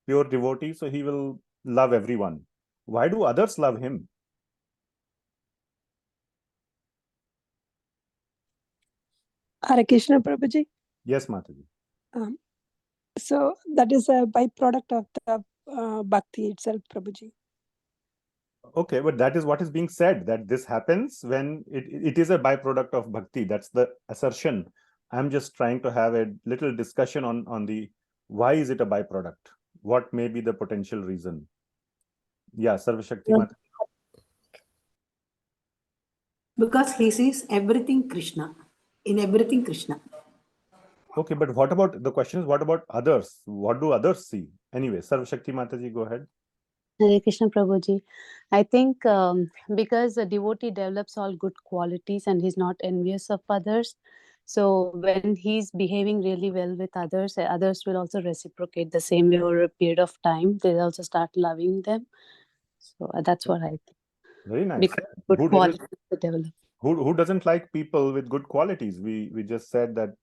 pure devotee, so he will love everyone. Why do others love him? Hare Krishna Prabhuji. Yes, Mataji. So that is a byproduct of the bhakti itself, Prabhuji. Okay, but that is what is being said, that this happens when it is a byproduct of bhakti. That's the assertion. I'm just trying to have a little discussion on the why is it a byproduct? What may be the potential reason? Yeah, Sarva Shakti Mataji. Because he sees everything Krishna, in everything Krishna. Okay, but what about, the question is, what about others? What do others see? Anyway, Sarva Shakti Mataji, go ahead. Hare Krishna Prabhuji. I think because a devotee develops all good qualities and he's not envious of others, so when he's behaving really well with others, others will also reciprocate the same way over a period of time. They'll also start loving them. So that's what I think. Very nice. Because good qualities to develop. Who doesn't like people with good qualities? We just said that,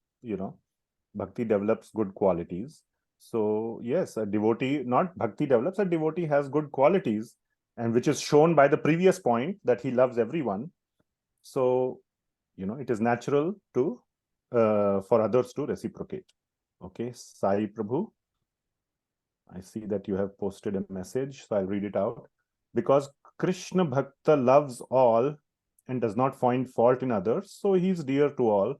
bhakti develops good qualities. So yes, a devotee, not bhakti develops, a devotee has good qualities, and which is shown by the previous point that he loves everyone. So, it is natural to for others to reciprocate. Okay, Sai Prabhu, I see that you have posted a message, so I'll read it out. Because Krishna Bhakta loves all, and does not find fault in others, so he is dear to all,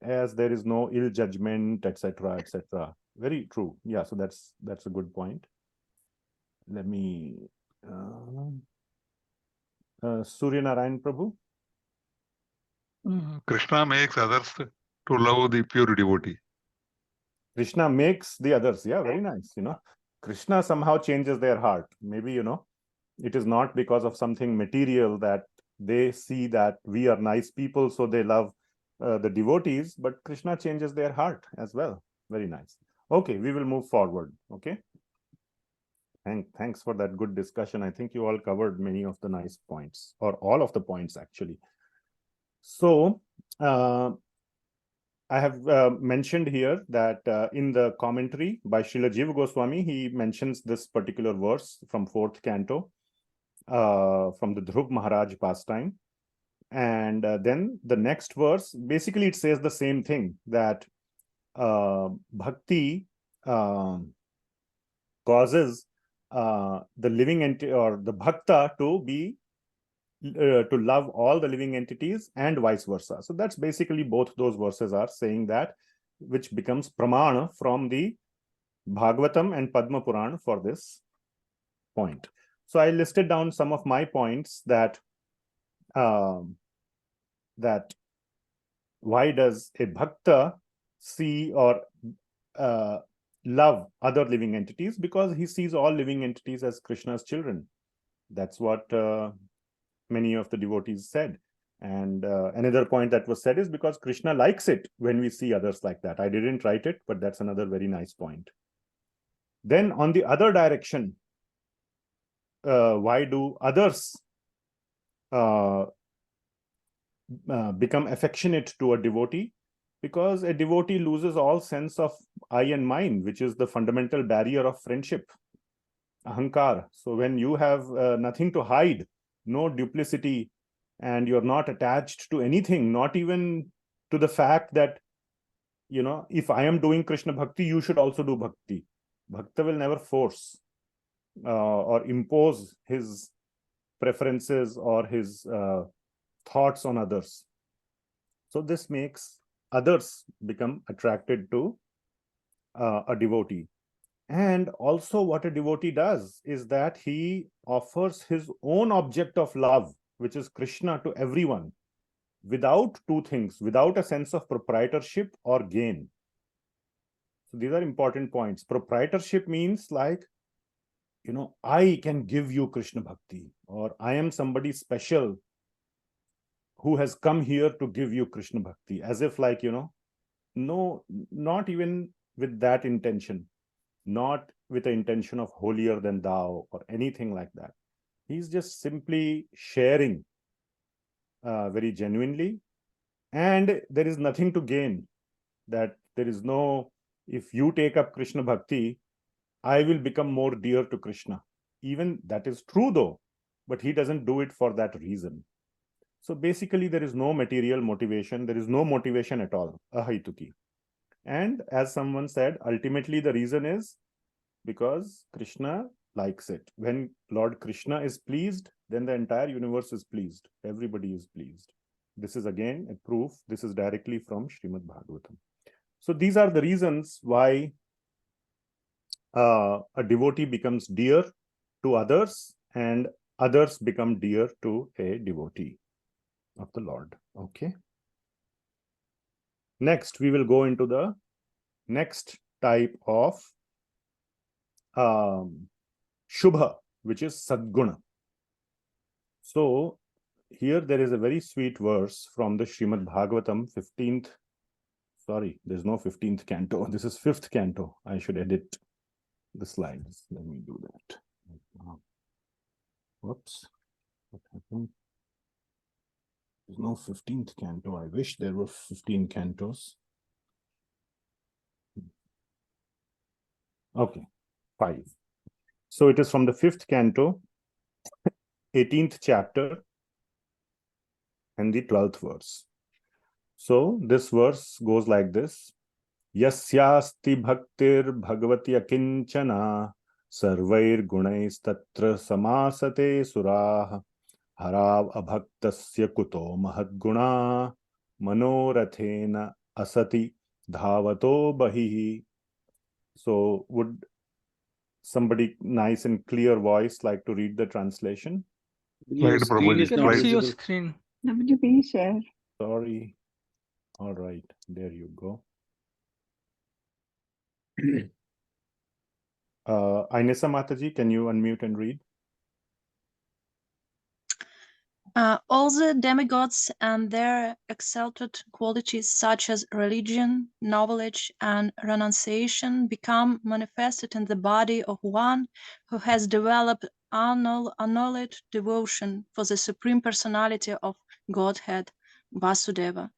as there is no ill judgment, etc., etc. Very true. Yeah, so that's a good point. Let me Surya Narayan Prabhu. Krishna makes others to love the pure devotee. Krishna makes the others. Yeah, very nice. Krishna somehow changes their heart. Maybe, it is not because of something material that they see that we are nice people, so they love the devotees, but Krishna changes their heart as well. Very nice. Okay, we will move forward. Okay. Thanks for that good discussion. I think you all covered many of the nice points, or all of the points actually. So I have mentioned here that in the commentary by Srila Jiva Gosvami, he mentions this particular verse from 4th canto from the Dhruv Maharaj pastime. And then the next verse, basically it says the same thing, that bhakti causes the living entity or the bhakta to be to love all the living entities and vice versa. So that's basically both those verses are saying that, which becomes pramana from the Bhagavatam and Padma Purana for this point. So I listed down some of my points that that why does a bhakta see or love other living entities? Because he sees all living entities as Krishna's children. That's what many of the devotees said. And another point that was said is because Krishna likes it when we see others like that. I didn't write it, but that's another very nice point. Then on the other direction, why do others become affectionate to a devotee? Because a devotee loses all sense of I and mine, which is the fundamental barrier of friendship, ahankar. So when you have nothing to hide, no duplicity, and you're not attached to anything, not even to the fact that, if I am doing Krishna Bhakti, you should also do Bhakti. Bhakta will never force or impose his preferences or his thoughts on others. So this makes others become attracted to a devotee. And also what a devotee does is that he offers his own object of love, which is Krishna, to everyone, without two things, without a sense of proprietorship or gain. So these are important points. Proprietorship means like, I can give you Krishna Bhakti, or I am somebody special who has come here to give you Krishna Bhakti, as if like, no, not even with that intention, not with the intention of holier than thou or anything like that. He's just simply sharing very genuinely, and there is nothing to gain. That there is no, if you take up Krishna Bhakti, I will become more dear to Krishna. Even that is true though, but he doesn't do it for that reason. So basically there is no material motivation, there is no motivation at all, ahaituki. And as someone said, ultimately the reason is because Krishna likes it. When Lord Krishna is pleased, then the entire universe is pleased. Everybody is pleased. This is again a proof. This is directly from Srimad Bhagavatam. So these are the reasons why a devotee becomes dear to others and others become dear to a devotee of the Lord. Okay. Next, we will go into the next type of shubha, which is sadguna. So here there is a very sweet verse from the Srimad Bhagavatam 15th. Sorry, there's no 15th canto. This is 5th canto. I should edit the slides. Let me do that. Whoops. What happened? There's no 15th canto. I wish there were 15 cantos. Okay, 5. So it is from the 5th canto, 18th chapter, and the 12th verse. So this verse goes like this. Yasyasti bhaktir bhagavati akinchana sarvair gunaistatra samasate surah harav abhaktasya kuto mahadguna manorathena asati dhavato bahihi. So would somebody nice and clear voice like to read the translation? Your Slide, screen Prabhuji, is not Cannot slide. see your visible. screen. Would you please share? Sorry. All right, there you go. Ainesa Mataji, can you unmute and read? All the demigods and their exalted qualities such as religion, knowledge, and renunciation become manifested in the body of one who has developed unalloyed devotion for the Supreme Personality of Godhead, Vasudeva.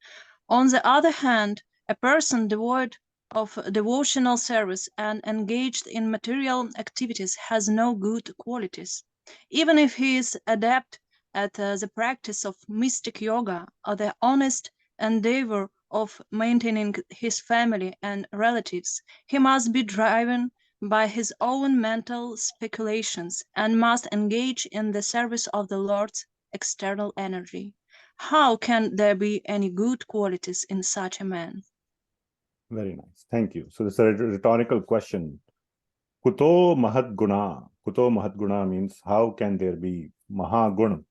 On the other hand, a person devoid of devotional service and engaged in material activities has no good qualities. Even if he is adept at the practice of mystic yoga or the honest endeavor of maintaining his family and relatives, he must be driven by his own mental speculations and must engage in the service of the Lord's external energy. How can there be any good qualities in such a man? Very nice. Thank you. So this is a rhetorical question. Kuto mahadguna. Kuto mahadguna means how can there be mahaguna,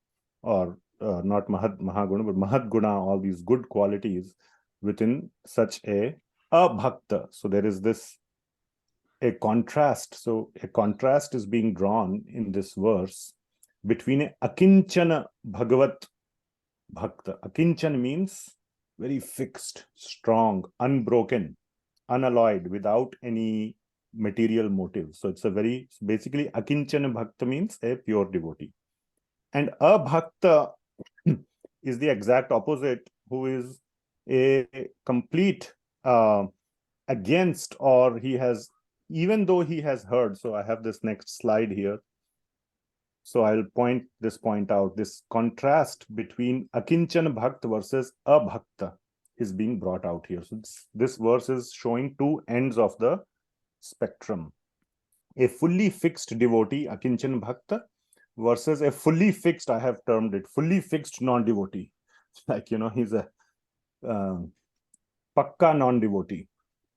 or not mahaguna, but mahadguna, all these good qualities within such a bhakta. So there is a contrast. So a contrast is being drawn in this verse between a akinchana bhagavat bhakta. Akinchan means very fixed, strong, unbroken, unalloyed, without any material motive. So it's a very, basically akinchana bhakta means a pure devotee. And a bhakta is the exact opposite, who is a complete against, or he has, even though he has heard. So I have this next slide here. So I'll point out. This contrast between akinchana bhakta versus abhakta is being brought out here. So this verse is showing two ends of the spectrum. A fully fixed devotee, akinchana bhakta, versus a fully fixed, I have termed it, fully fixed non-devotee. Like, he's a pakka non-devotee.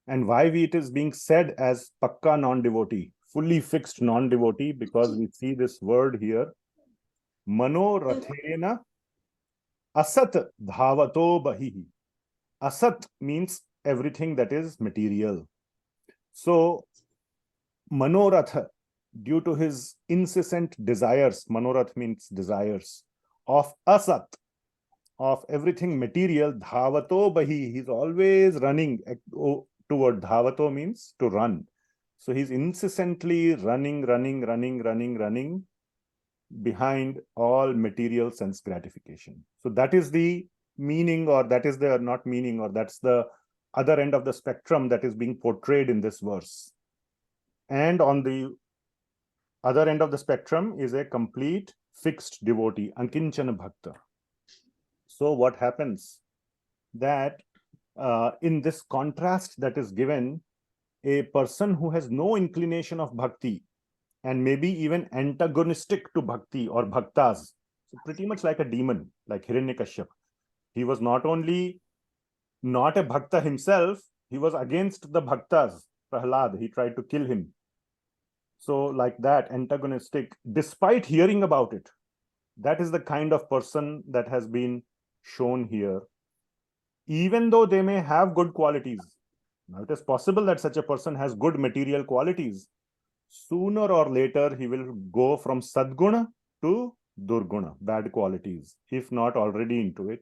And why it is being said as pakka non-devotee, fully fixed non-devotee, because we see this word here, mano rathena asat dhavato bahihi. Asat means everything that is material. So manoratha, due to his incessant desires, manorath means desires, of asat, of everything material, dhavato bahi, he's always running toward, dhavato means to run. So he's incessantly running behind all material sense gratification. So that is the meaning, or that is the not meaning, or that's the other end of the spectrum that is being portrayed in this verse. And on the other end of the spectrum is a complete fixed devotee, ankinchana bhakta. So what happens that in this contrast that is given, a person who has no inclination of bhakti and maybe even antagonistic to bhakti or bhaktas, so pretty much like a demon, like Hiranyakashyap. He was not only not a bhakta himself, he was against the bhaktas. Prahlad, he tried to kill him. So like that, antagonistic, despite hearing about it. That is the kind of person that has been shown here. Even though they may have good qualities. Now it is possible that such a person has good material qualities. Sooner or later, he will go from sadguna to durguna, bad qualities, if not already into it.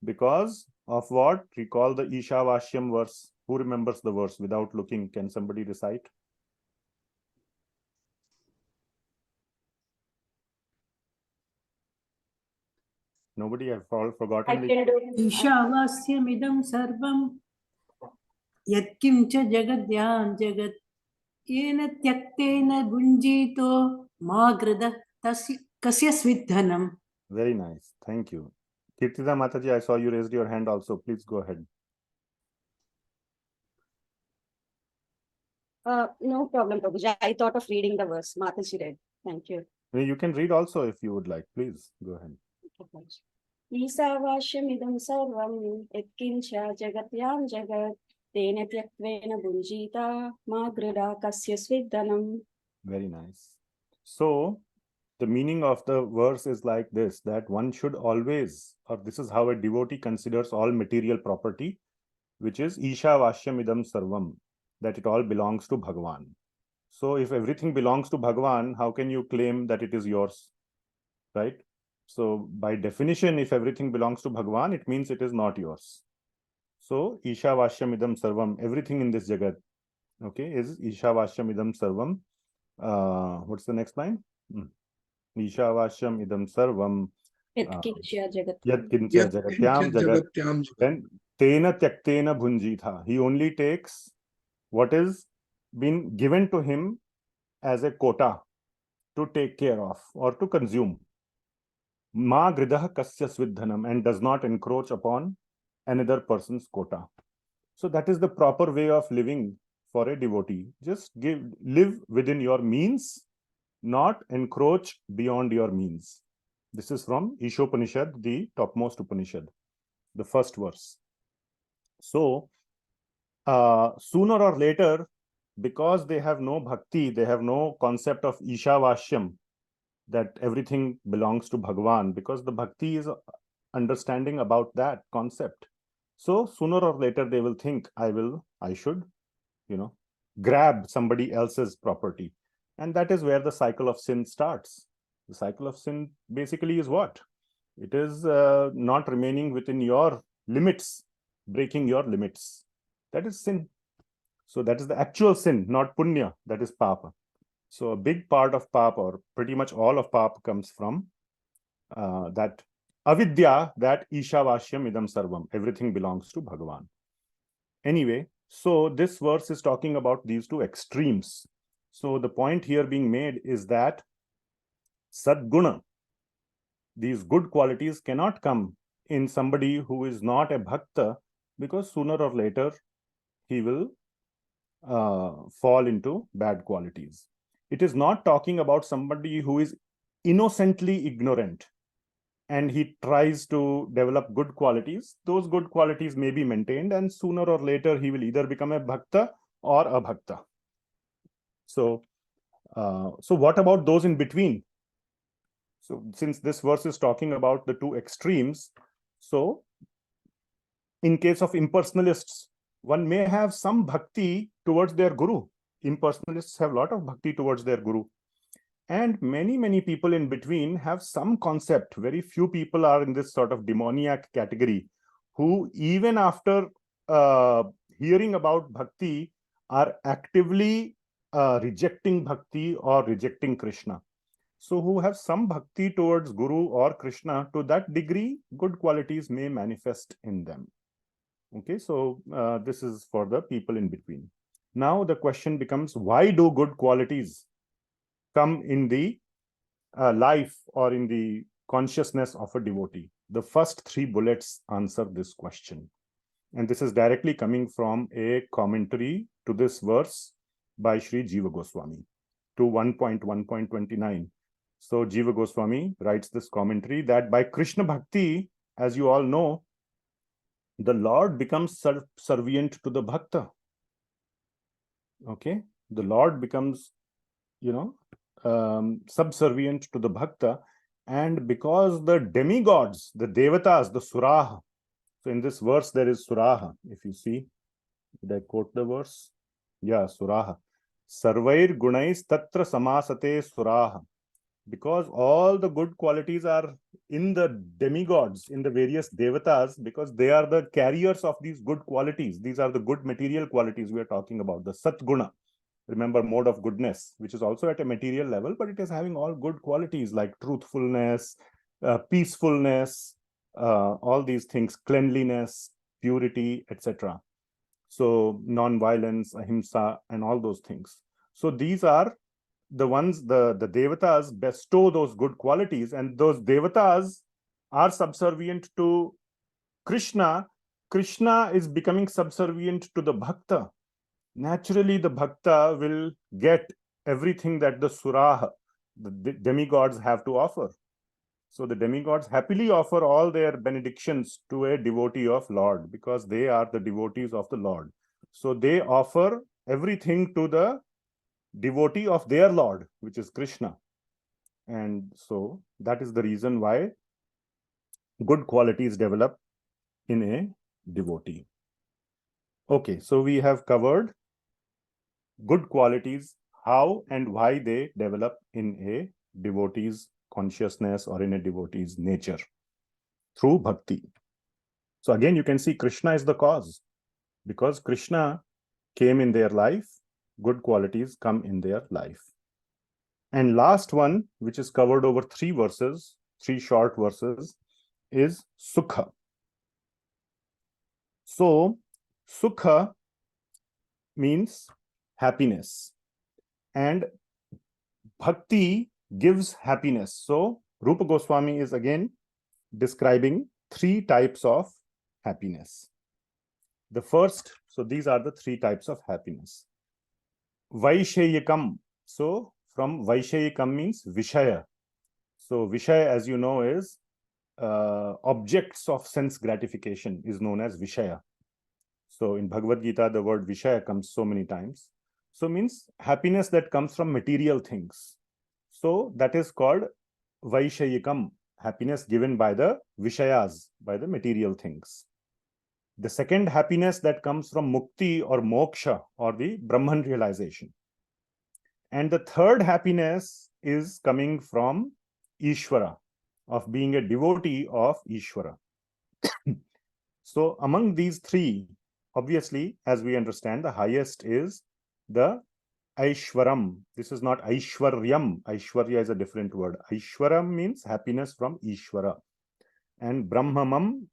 Because of what? Recall the Ishavashyam verse. Who remembers the verse without looking? Can somebody recite? Nobody has forgotten. ईशावास्यमिदं सर्वं यत्किञ्च जगद्यां जगत् येन त्यक्तेन भुञ्जीतो मा गृधः तस्य कस्य स्विद्धनम्. Very nice. Thank you. Kirtida Mataji, I saw you raised your hand also. Please go ahead. No problem, Prabhuji. I thought of reading the verse. Mataji read. Thank you. You can read also if you would like. Please go ahead. ईशावास्यमिदं सर्वं यत्किञ्च जगत्यां जगत् तेन त्यक्त्वेन भुञ्जीता मा गृहा कस्य स्विद्दनम्. Very nice. So the meaning of the verse is like this, that one should always, or this is how a devotee considers all material property, which is Ishavashyam idam sarvam, that it all belongs to Bhagavan. So if everything belongs to Bhagavan, how can you claim that it is yours? Right? So by definition, if everything belongs to Bhagavan, it means it is not yours. So Ishavashyam idam sarvam, everything in this jagat, okay, is Ishavashyam idam sarvam. What's the next line? Ishavashyam idam sarvam yat kincha jagatyam jagat. Then tena tyaktena bhunjitha. He only takes what is been given to him as a quota to take care of or to consume. Ma gridah kasya svidhanam, and does not encroach upon another person's quota. So that is the proper way of living for a devotee. Just live within your means, not encroach beyond your means. This is from Ishopanishad, the topmost Upanishad, the first verse. So sooner or later, because they have no bhakti, they have no concept of Ishavashyam, that everything belongs to Bhagavan, because the bhakti is understanding about that concept. So sooner or later they will think, I should, grab somebody else's property. And that is where the cycle of sin starts. The cycle of sin basically is what? It is not remaining within your limits, breaking your limits. That is sin. So that is the actual sin, not punya, that is papa. So a big part of papa, or pretty much all of papa, comes from that avidya, that Ishavashyam idam sarvam, everything belongs to Bhagavan. Anyway, so this verse is talking about these two extremes. So the point here being made is that sadguna, these good qualities, cannot come in somebody who is not a bhakta, because sooner or later he will fall into bad qualities. It is not talking about somebody who is innocently ignorant and he tries to develop good qualities. Those good qualities may be maintained, and sooner or later he will either become a bhakta or a bhakta. So what about those in between? So since this verse is talking about the two extremes, so in case of impersonalists, one may have some bhakti towards their guru. Impersonalists have a lot of bhakti towards their guru. And many people in between have some concept. Very few people are in this sort of demoniac category, who even after hearing about bhakti are actively rejecting bhakti or rejecting Krishna. So who have some bhakti towards Guru or Krishna, to that degree, good qualities may manifest in them. Okay, so this is for the people in between. Now the question becomes, why do good qualities come in the life or in the consciousness of a devotee? The first three bullets answer this question. And this is directly coming from a commentary to this verse by Sri Jiva Gosvami to 1.1.29. So Jiva Gosvami writes this commentary that by Krishna Bhakti, as you all know, the Lord becomes subservient to the bhakta. Okay, the Lord becomes, subservient to the bhakta, and because the demigods, the devatas, the suraha. So in this verse there is suraha. If you see, did I quote the verse? Yeah, suraha. Sarvair gunais tatra samasate suraha. Because all the good qualities are in the demigods, in the various devatas, because they are the carriers of these good qualities. These are the good material qualities we are talking about, the satguna. Remember, mode of goodness, which is also at a material level, but it is having all good qualities like truthfulness, peacefulness, all these things, cleanliness, purity, etc. So non-violence, ahimsa, and all those things. So these are the ones, the devatas bestow those good qualities, and those devatas are subservient to Krishna. Krishna is becoming subservient to the bhakta. Naturally, the bhakta will get everything that the suraha, the demigods have to offer. So the demigods happily offer all their benedictions to a devotee of Lord, because they are the devotees of the Lord. So they offer everything to the devotee of their Lord, which is Krishna. And so that is the reason why good qualities develop in a devotee. Okay, so we have covered good qualities, how and why they develop in a devotee's consciousness or in a devotee's nature through bhakti. So again, you can see Krishna is the cause. Because Krishna came in their life, good qualities come in their life. And last one, which is covered over 3 verses, 3 short verses, is sukha. So sukha means happiness, and bhakti gives happiness. So Rupa Goswami is again describing 3 types of happiness. The first, so these are the 3 types of happiness. Vaishayikam. So from Vaishayikam means Vishaya. So Vishaya, as you know, is objects of sense gratification is known as Vishaya. So in Bhagavad Gita, the word Vishaya comes so many times. So means happiness that comes from material things. So that is called Vaishayikam, happiness given by the Vishayas, by the material things. The second happiness that comes from mukti or moksha or the Brahman realization. And the third happiness is coming from Ishvara, of being a devotee of Ishvara. So among these 3, obviously, as we understand, the highest is the Aishwaram. This is not Aishwaryam. Aishwarya is a different word. Aishwaram means happiness from Ishvara. And Brahmamam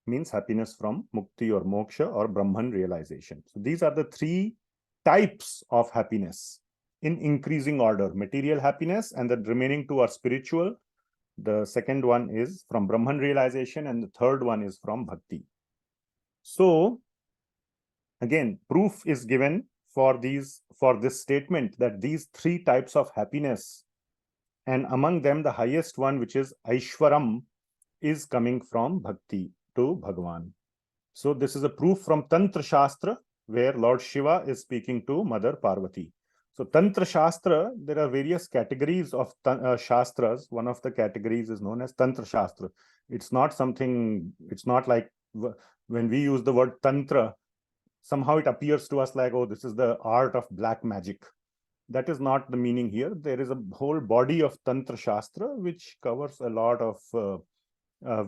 means happiness from mukti or moksha or Brahman realization. So these are the 3 types of happiness in increasing order. Material happiness, and the remaining 2 are spiritual. The second one is from Brahman realization, and the third one is from bhakti. So again, proof is given for this statement that these 3 types of happiness, and among them the highest one, which is Aishwaram, is coming from bhakti to Bhagavan. So this is a proof from Tantra Shastra, where Lord Shiva is speaking to Mother Parvati. So Tantra Shastra, there are various categories of Shastras. One of the categories is known as Tantra Shastra. It's not like when we use the word Tantra, somehow it appears to us like, oh, this is the art of black magic. That is not the meaning here. There is a whole body of Tantra Shastra, which covers a lot of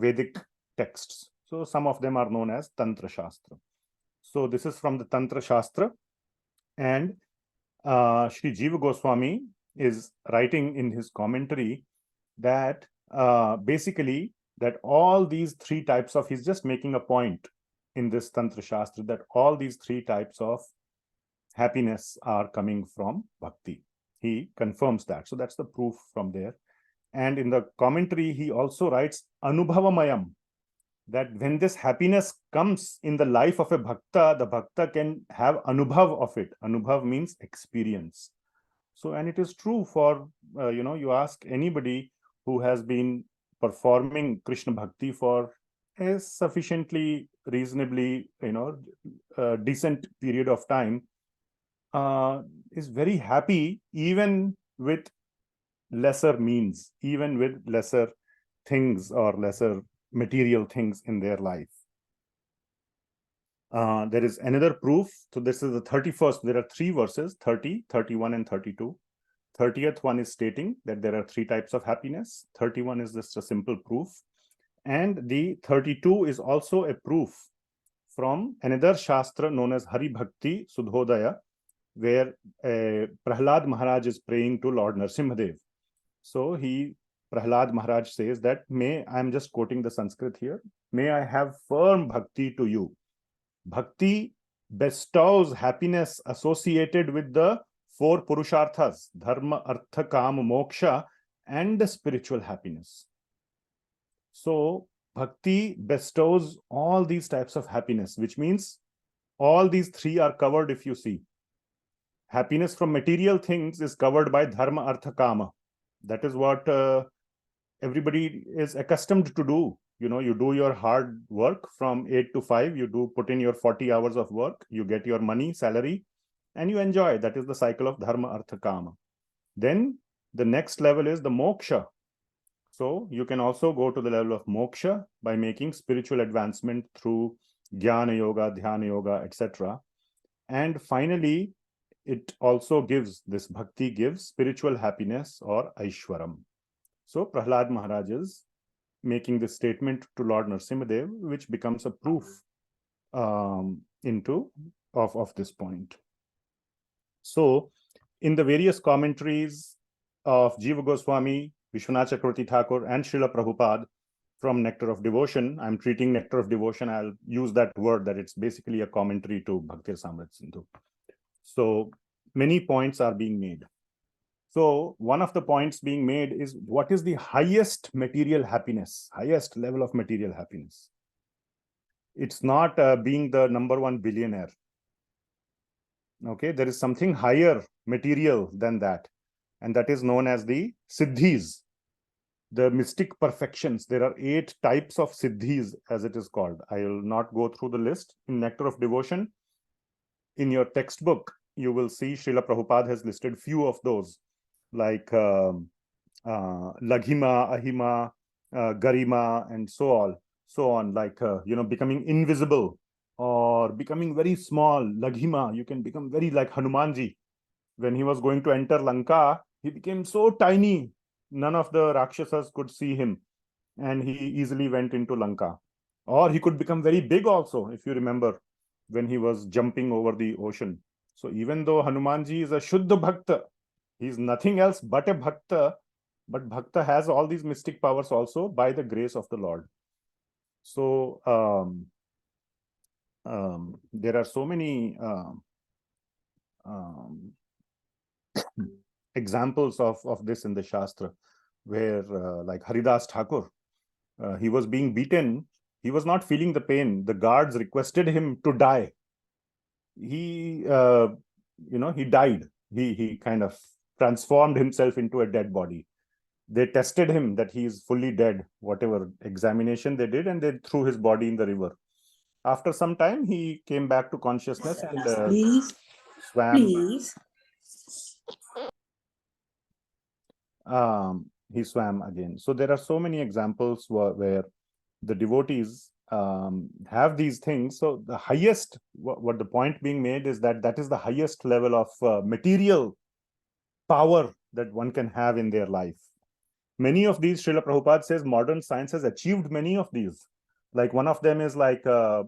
Vedic texts. So some of them are known as Tantra Shastra. So this is from the Tantra Shastra. And Sri Jiva Gosvami is writing in his commentary that basically that all these 3 types of, he's just making a point in this Tantra Shastra, that all these 3 types of happiness are coming from bhakti. He confirms that. So that's the proof from there. And in the commentary, he also writes Anubhavamayam, that when this happiness comes in the life of a bhakta, the bhakta can have anubhav of it. Anubhav means experience. So, and it is true for, you ask anybody who has been performing Krishna Bhakti for a sufficiently, reasonably, decent period of time, is very happy even with lesser means, even with lesser things or lesser material things in their life. There is another proof. So this is the 31st. There are 3 verses, 30, 31, and 32. 30th one is stating that there are 3 types of happiness. 31 is just a simple proof. And the 32 is also a proof from another Shastra known as Hari Bhakti Sudhodaya, where Prahlad Maharaj is praying to Lord Narasimhadev. So Prahlad Maharaj says that, I'm just quoting the Sanskrit here, may I have firm bhakti to you. Bhakti bestows happiness associated with the 4 Purusharthas, Dharma, Artha, Kama, Moksha, and the spiritual happiness. So bhakti bestows all these types of happiness, which means all these 3 are covered if you see. happiness from material things is covered by dharma, artha, kama. That is what everybody is accustomed to do. You know, you do your hard work from 8 to 5, you put in your 40 hours of work, you get your money, salary, and you enjoy. That is the cycle of dharma, artha, kama. Then the next level is the moksha. So you can also go to the level of moksha by making spiritual advancement through jnana yoga, dhyana yoga, etc. And finally, it also gives, this bhakti gives spiritual happiness or aishwaram. So Prahlad Maharaj is making this statement to Lord Narasimhadev, which becomes a proof of this point. So in the various commentaries of Jiva Gosvami, Vishwanath Chakravarti Thakur, and Srila Prabhupada from Nectar of Devotion, I'm treating Nectar of Devotion, I'll use that word, that it's basically a commentary to Bhakti-rasāmṛta-sindhu. So many points are being made. So one of the points being made is, what is the highest material happiness, highest level of material happiness? It's not being the #1 billionaire. Okay, there is something higher material than that, and that is known as the siddhis, the mystic perfections. There are 8 types of siddhis, as it is called. I will not go through the list. In Nectar of Devotion, in your textbook, you will see Srila Prabhupada has listed few of those, like laghima, ahima, garima, and so on, like becoming invisible or becoming very small. Laghima, you can become very like Hanumanji. When he was going to enter Lanka, he became so tiny, none of the Rakshasas could see him, and he easily went into Lanka. Or he could become very big also, if you remember, when he was jumping over the ocean. So even though Hanumanji is a Shuddha Bhakta, he's nothing else but a Bhakta, but Bhakta has all these mystic powers also by the grace of the Lord. So there are so many examples of this in the Shastra, where like Haridas Thakur, he was being beaten. He was not feeling the pain. The guards requested him to die. He died. He kind of transformed himself into a dead body. They tested him that he is fully dead, whatever examination they did, and they threw his body in the river. After some time, he came back to consciousness and swam. He swam again. So there are so many examples where the devotees have these things. So the highest, what the point being made is that is the highest level of material power that one can have in their life. Many of these, Srila Prabhupada says, modern science has achieved many of these. Like one of them is like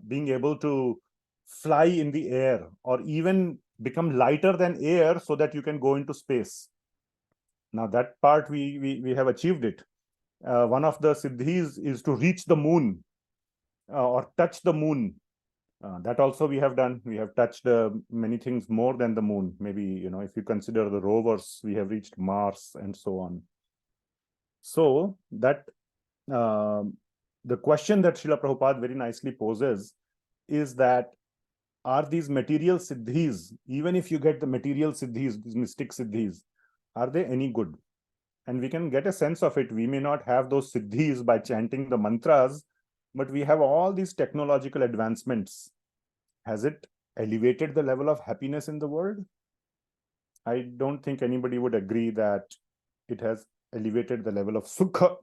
being able to fly in the air, or even become lighter than air so that you can go into space. Now that part we have achieved it. One of the siddhis is to reach the moon or touch the moon. That also we have done. We have touched many things more than the moon. Maybe, if you consider the rovers, we have reached Mars and so on. So that the question that Srila Prabhupada very nicely poses is that, are these material siddhis, even if you get the material siddhis, these mystic siddhis, are they any good? And we can get a sense of it. We may not have those siddhis by chanting the mantras, but we have all these technological advancements. Has it elevated the level of happiness in the world? I don't think anybody would agree that it has elevated the level of sukha.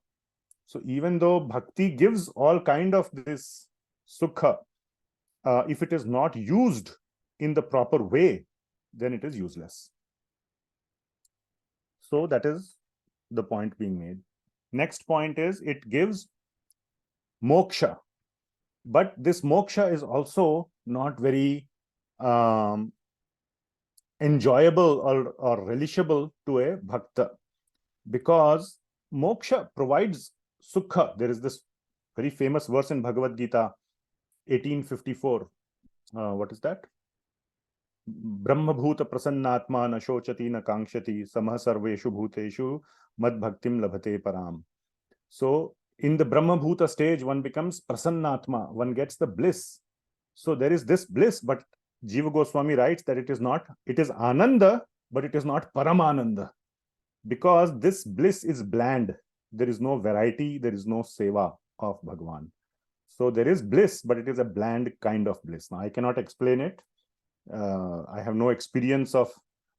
So even though bhakti gives all kind of this sukha, if it is not used in the proper way, then it is useless. So that is the point being made. Next point is, it gives moksha. But this moksha is also not very enjoyable or relishable to a bhakta, because moksha provides sukha. There is this very famous verse in Bhagavad Gita 18:54. What is that? Brahma bhuta prasannatma na shochati na kankshati samah sarveshu bhuteshu mad bhaktim labhate param. So in the Brahma bhuta stage, one becomes prasannatma, one gets the bliss. So there is this bliss, but Jiva Goswami writes that it is Ananda, but it is not Paramananda. Because this bliss is bland. There is no variety, there is no seva of Bhagavan. So there is bliss, but it is a bland kind of bliss. Now, I cannot explain it. I have no experience of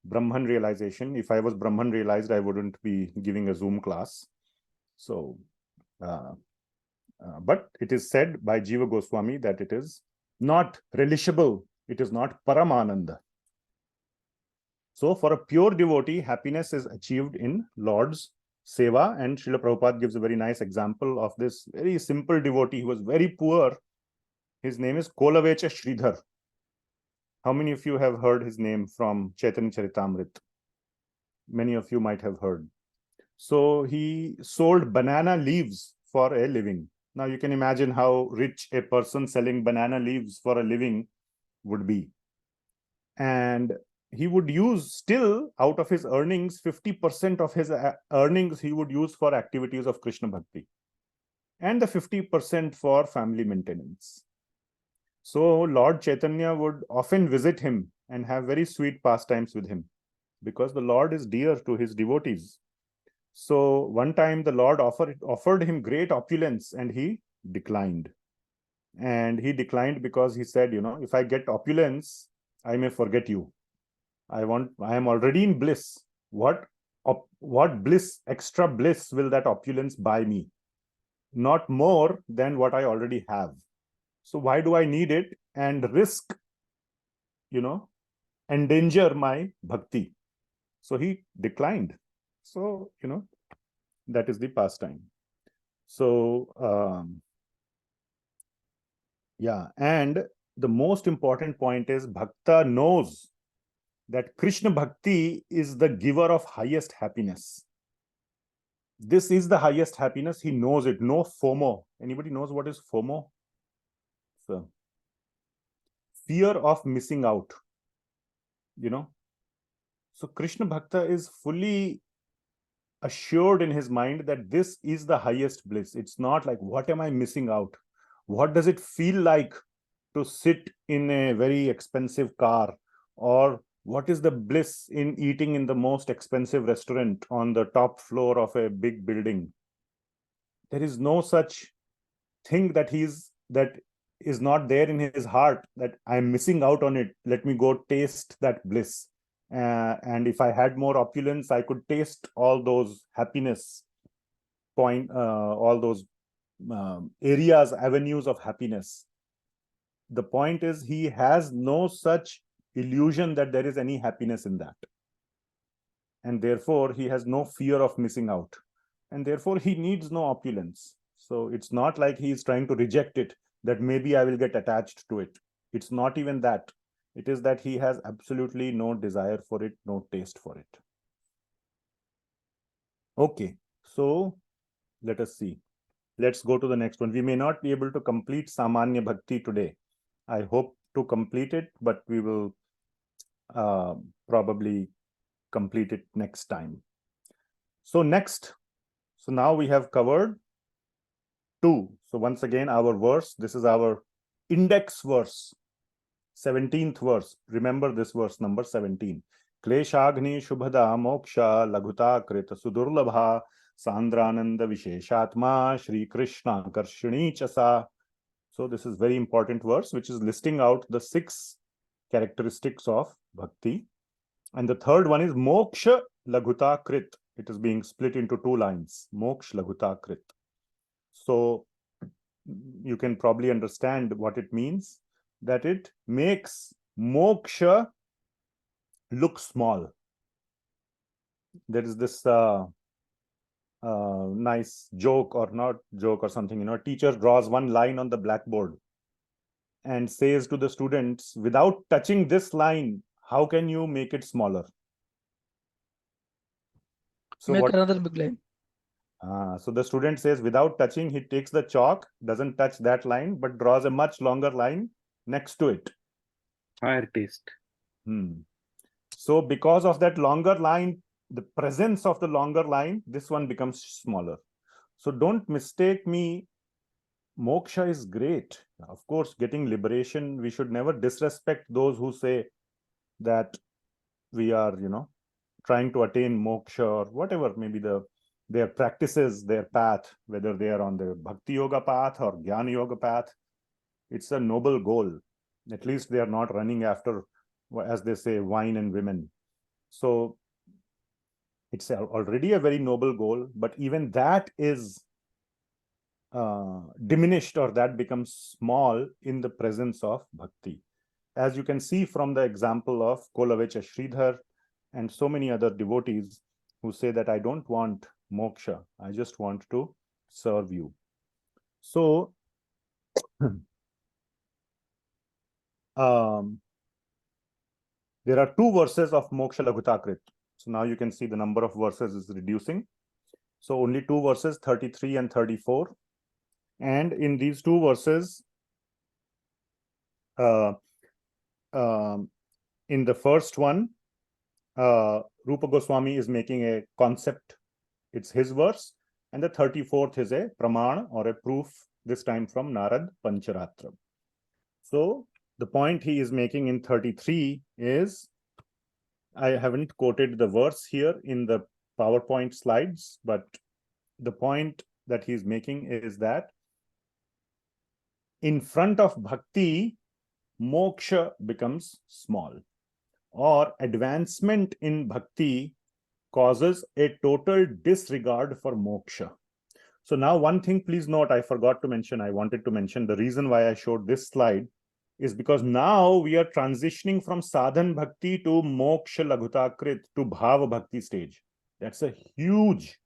Brahman realization. If I was Brahman realized, I wouldn't be giving a Zoom class. So, but it is said by Jiva Goswami that it is not relishable. It is not Paramananda. So for a pure devotee, happiness is achieved in Lord's seva. And Srila Prabhupada gives a very nice example of this very simple devotee who was very poor. His name is Kolavecha Sridhar. How many of you have heard his name from Chaitanya Charitamrita? Many of you might have heard. So he sold banana leaves for a living. Now you can imagine how rich a person selling banana leaves for a living would be. And he would use still out of his earnings, 50% of his earnings he would use for activities of Krishna Bhakti. And the 50% for family maintenance. So Lord Chaitanya would often visit him and have very sweet pastimes with him, because the Lord is dear to his devotees. So one time the Lord offered him great opulence and he declined. And he declined because he said, if I get opulence, I may forget you. I am already in bliss. What bliss, extra bliss will that opulence buy me? Not more than what I already have. So why do I need it and risk, endanger my bhakti? So he declined. So, that is the pastime. So, yeah. And the most important point is Bhakta knows that Krishna Bhakti is the giver of highest happiness. This is the highest happiness. He knows it. No FOMO. Anybody knows what is FOMO? So, fear of missing out. So Krishna Bhakta is fully assured in his mind that this is the highest bliss. It's not like, what am I missing out? What does it feel like to sit in a very expensive car? Or what is the bliss in eating in the most expensive restaurant on the top floor of a big building? There is no such thing that is not there in his heart, that I'm missing out on it. Let me go taste that bliss. And if I had more opulence, I could taste all those happiness all those areas, avenues of happiness. The point is, he has no such illusion that there is any happiness in that. And therefore, he has no fear of missing out. And therefore, he needs no opulence. So it's not like he is trying to reject it, that maybe I will get attached to it. It's not even that. It is that he has absolutely no desire for it, no taste for it. Okay, so let us see. Let's go to the next one. We may not be able to complete Samanya Bhakti today. I hope to complete it, but we will probably complete it next time. So next, so now we have covered 2. So once again, our verse, this is our index verse, 17th verse. Remember this verse number 17. Kleshagni śubhadā mokṣa laghutā krita sudurlabha sandrananda visheshatma Shri Krishna karshini chasa. So this is very important verse, which is listing out the 6 characteristics of bhakti. And the third one is moksha laghutā krit. It is being split into 2 lines. Moksha laghutā krit. So you can probably understand what it means, that it makes moksha look small. There is this nice joke, or not joke or something, a teacher draws one line on the blackboard and says to the students, without touching this line, how can you make it smaller? So make another big line. So the student says, without touching, he takes the chalk, doesn't touch that line, but draws a much longer line next to it. Higher taste. So because of that longer line, the presence of the longer line, this one becomes smaller. So don't mistake me. Moksha is great. Of course, getting liberation, we should never disrespect those who say that we are, trying to attain moksha or whatever, maybe their practices, their path, whether they are on the bhakti yoga path or jnana yoga path. It's a noble goal. At least they are not running after, as they say, wine and women. So it's already a very noble goal, but even that is diminished, or that becomes small in the presence of bhakti. As you can see from the example of Kolavecha Sridhar and so many other devotees who say that I don't want moksha, I just want to serve you. So there are 2 verses of moksha laghutā. So now you can see the number of verses is reducing. So only 2 verses, 33 and 34. And in these 2 verses, in the first one, Rupa Goswami is making a concept. It's his verse. And the 34th is a praman, or a proof, this time from Narada Pancaratra. So the point he is making in 33 is, I haven't quoted the verse here in the PowerPoint slides, but the point that he's making is that in front of bhakti, moksha becomes small, or advancement in bhakti causes a total disregard for moksha. So now one thing, please note, I forgot to mention, I wanted to mention the reason why I showed this slide is because now we are transitioning from sadhan bhakti to moksha laghutā to bhava bhakti stage. That's a huge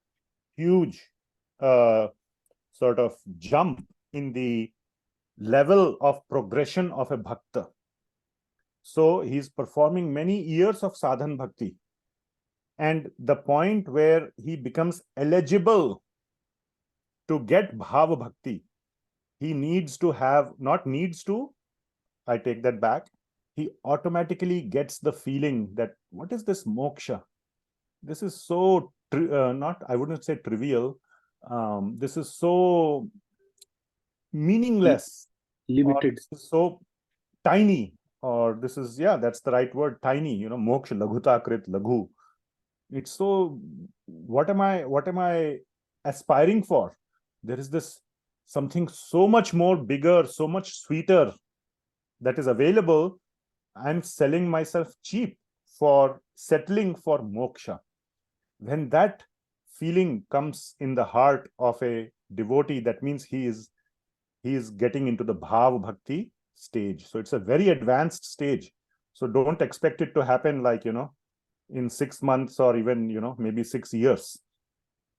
sort of jump in the level of progression of a bhakta. So he's performing many years of sadhan bhakti, and the point where he becomes eligible to get bhava bhakti, he needs to have, not needs to, I take that back, he automatically gets the feeling that what is this moksha? This is so not, I wouldn't say trivial, this is so meaningless, limited, this is so tiny, or this is, yeah, that's the right word, tiny, moksha laghutā laghu. It's so, what am I aspiring for? There is this something so much more bigger, so much sweeter that is available. I'm selling myself cheap for settling for moksha. When that feeling comes in the heart of a devotee, that means he is getting into the bhava bhakti stage. So it's a very advanced stage. So don't expect it to happen like, in 6 months or even, maybe 6 years.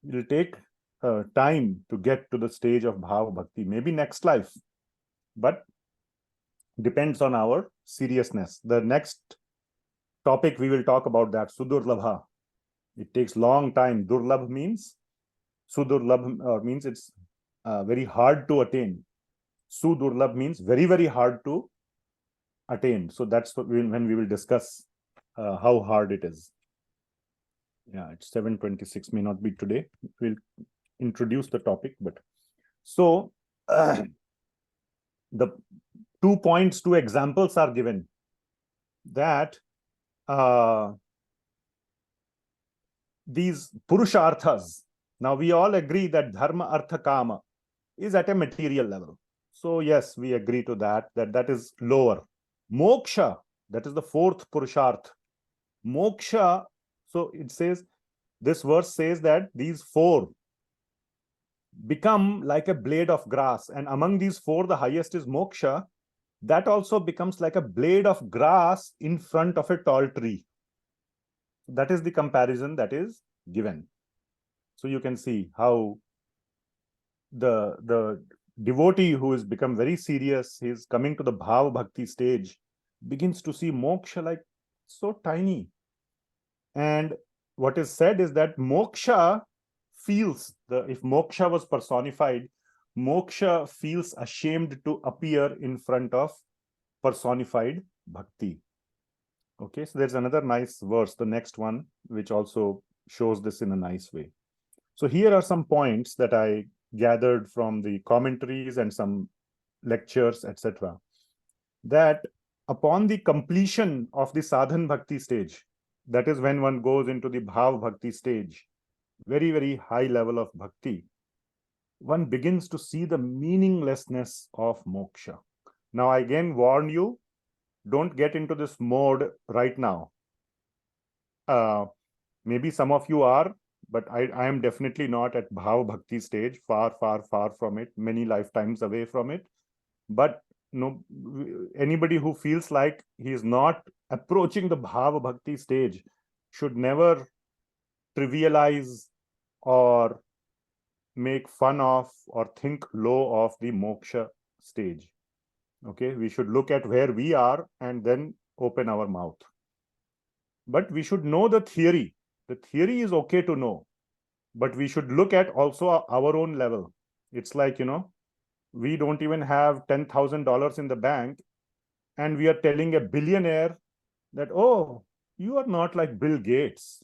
It will take time to get to the stage of bhava bhakti, maybe next life, but depends on our seriousness. The next topic we will talk about that, sudurlabha. It takes long time. Durlabh means, sudurlabh means it's very hard to attain. Sudurlabh means very, very hard to attain. So that's what when we will discuss how hard it is. Yeah, it's 7:26, may not be today. We'll introduce the topic, but so the 2 points, 2 examples are given that these purusharthas, now we all agree that dharma, artha, kama is at a material level. So yes, we agree to that is lower. Moksha, that is the 4th purusharth. Moksha, so it says, this verse says that these 4 become like a blade of grass, and among these 4 the highest is moksha. That also becomes like a blade of grass in front of a tall tree. That is the comparison that is given. So you can see how the devotee who has become very serious, he is coming to the bhava bhakti stage, begins to see moksha like so tiny. And what is said is that moksha feels, if moksha was personified, moksha feels ashamed to appear in front of personified bhakti. Okay, so there's another nice verse, the next one, which also shows this in a nice way. So here are some points that I gathered from the commentaries and some lectures, etc., that upon the completion of the sadhan bhakti stage, that is when one goes into the bhav bhakti stage, very, very high level of bhakti, one begins to see the meaninglessness of moksha. Now, I again warn you, don't get into this mode right now. Maybe some of you are, but I am definitely not at bhav bhakti stage, far, far, far from it, many lifetimes away from it. But no, anybody who feels like he is not approaching the bhav bhakti stage should never trivialize or make fun of or think low of the moksha stage. Okay, we should look at where we are and then open our mouth. But we should know the theory. The theory is okay to know, but we should look at also our own level. It's like, we don't even have $10,000 in the bank, and we are telling a billionaire that, oh, you are not like Bill Gates.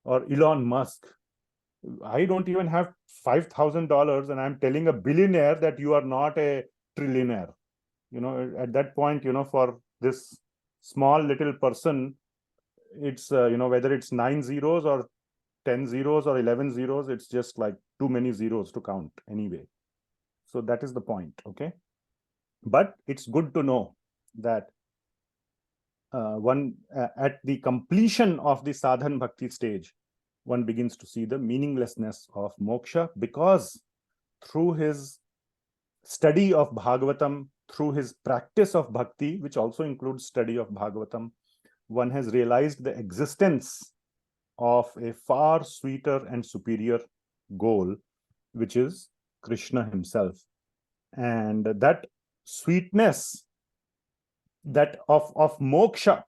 Or Elon Musk. I don't even have $5,000, and I'm telling a billionaire that you are not a trillionaire. At that point, for this small little person, it's, whether it's 9 zeros or 10 zeros or 11 zeros, it's just like too many zeros to count anyway. So that is the point, okay? But it's good to know that at the completion of the sadhan bhakti stage, one begins to see the meaninglessness of moksha, because through his study of Bhagavatam, through his practice of bhakti, which also includes study of Bhagavatam, one has realized the existence of a far sweeter and superior goal, which is Krishna himself. And that sweetness, that of moksha,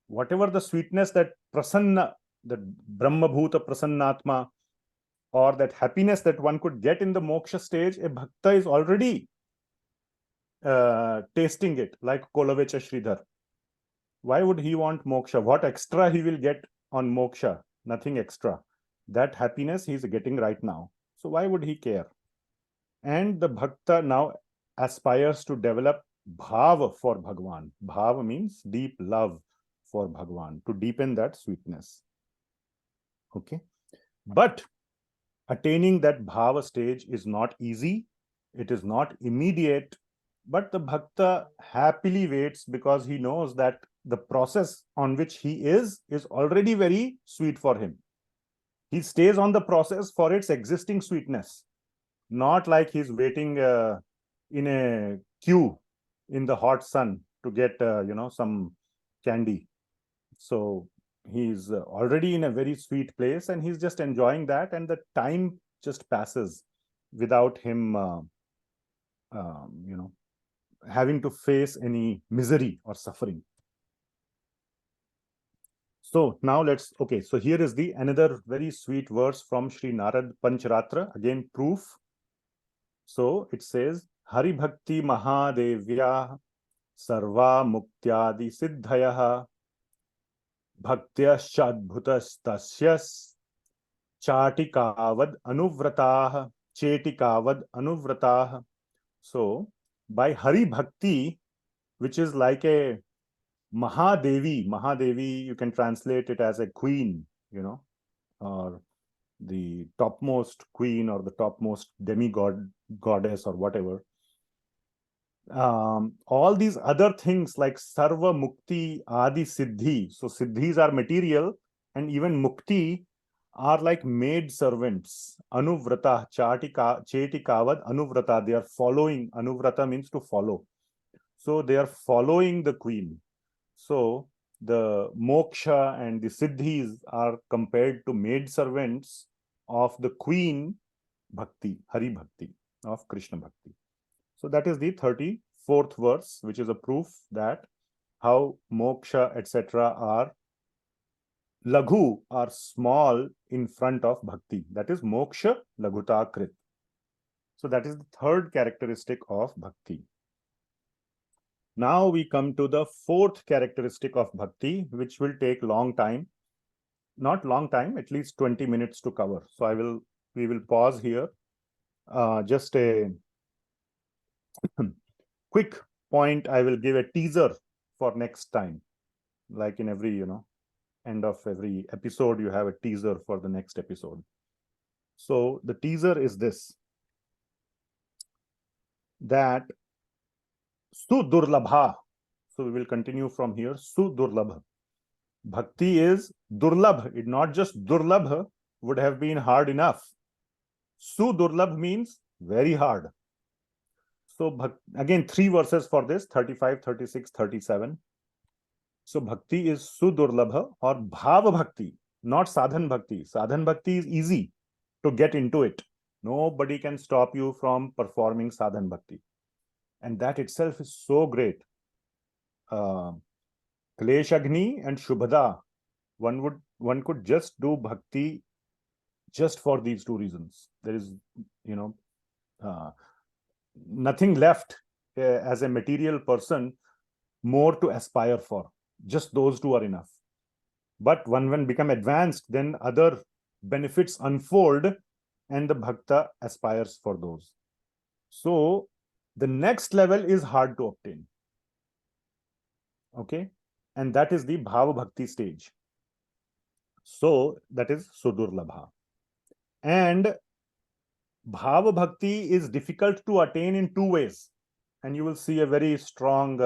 whatever the sweetness that prasanna, that brahmabhuta prasannatma, or that happiness that one could get in the moksha stage, a bhakta is already tasting it, like Kolavecha Sridhar. Why would he want moksha? What extra he will get on moksha? Nothing extra. That happiness he is getting right now. So why would he care? And the bhakta now aspires to develop bhava for Bhagwan. Bhava means deep love for Bhagwan, to deepen that sweetness. Okay. But attaining that bhava stage is not easy. It is not immediate. But the bhakta happily waits, because he knows that the process on which he is already very sweet for him. He stays on the process for its existing sweetness, not like he's waiting in a queue in the hot sun to get some candy. So he's already in a very sweet place, and he's just enjoying that, and the time just passes without him having to face any misery or suffering. So now so here is another very sweet verse from Sri Narada Pancaratra, again proof. So it says, Hari Bhakti Mahadevya Sarva Muktyadi Siddhayah Bhaktyashadbhutastasyas Chatikavad Anuvratah Chetikavad Anuvratah. So by Hari Bhakti, which is like a Mahadevi, you can translate it as a queen, or the topmost queen, or the topmost demigod, goddess, or whatever. All these other things like Sarva Mukti Adi Siddhi. So Siddhis are material, and even Mukti are like maid servants. Anuvrata, Chetikavad Anuvrata. They are following. Anuvrata means to follow. So they are following the queen. So the moksha and the siddhis are compared to maid servants of the queen Bhakti, Hari Bhakti, of Krishna Bhakti. So that is the 34th verse, which is a proof that how moksha, etc. are laghu, are small in front of bhakti. That is moksha laghutā krit. So that is the third characteristic of bhakti. Now we come to the fourth characteristic of bhakti, which will take long time. Not long time, at least 20 minutes to cover. So we will pause here. Just a quick point, I will give a teaser for next time. Like in every, end of every episode, you have a teaser for the next episode. So the teaser is this, that Sudurlabha. So we will continue from here. Sudurlabha. Bhakti is durlabh. It not just durlabh would have been hard enough. Sudurlabh means very hard. So again, 3 verses for this, 35, 36, 37. So bhakti is sudurlabha or bhava bhakti, not sadhan bhakti. Sadhan bhakti is easy to get into it. Nobody can stop you from performing sadhan bhakti. And that itself is so great. Kleshagni and śubhadā. One could just do bhakti just for these 2 reasons. There is, nothing left as a material person more to aspire for. Just those 2 are enough. But when become advanced, then other benefits unfold and the bhakta aspires for those. So the next level is hard to obtain. Okay, and that is the bhava bhakti stage. So that is sudurlabha. And bhava bhakti is difficult to attain in 2 ways. And you will see a very strong,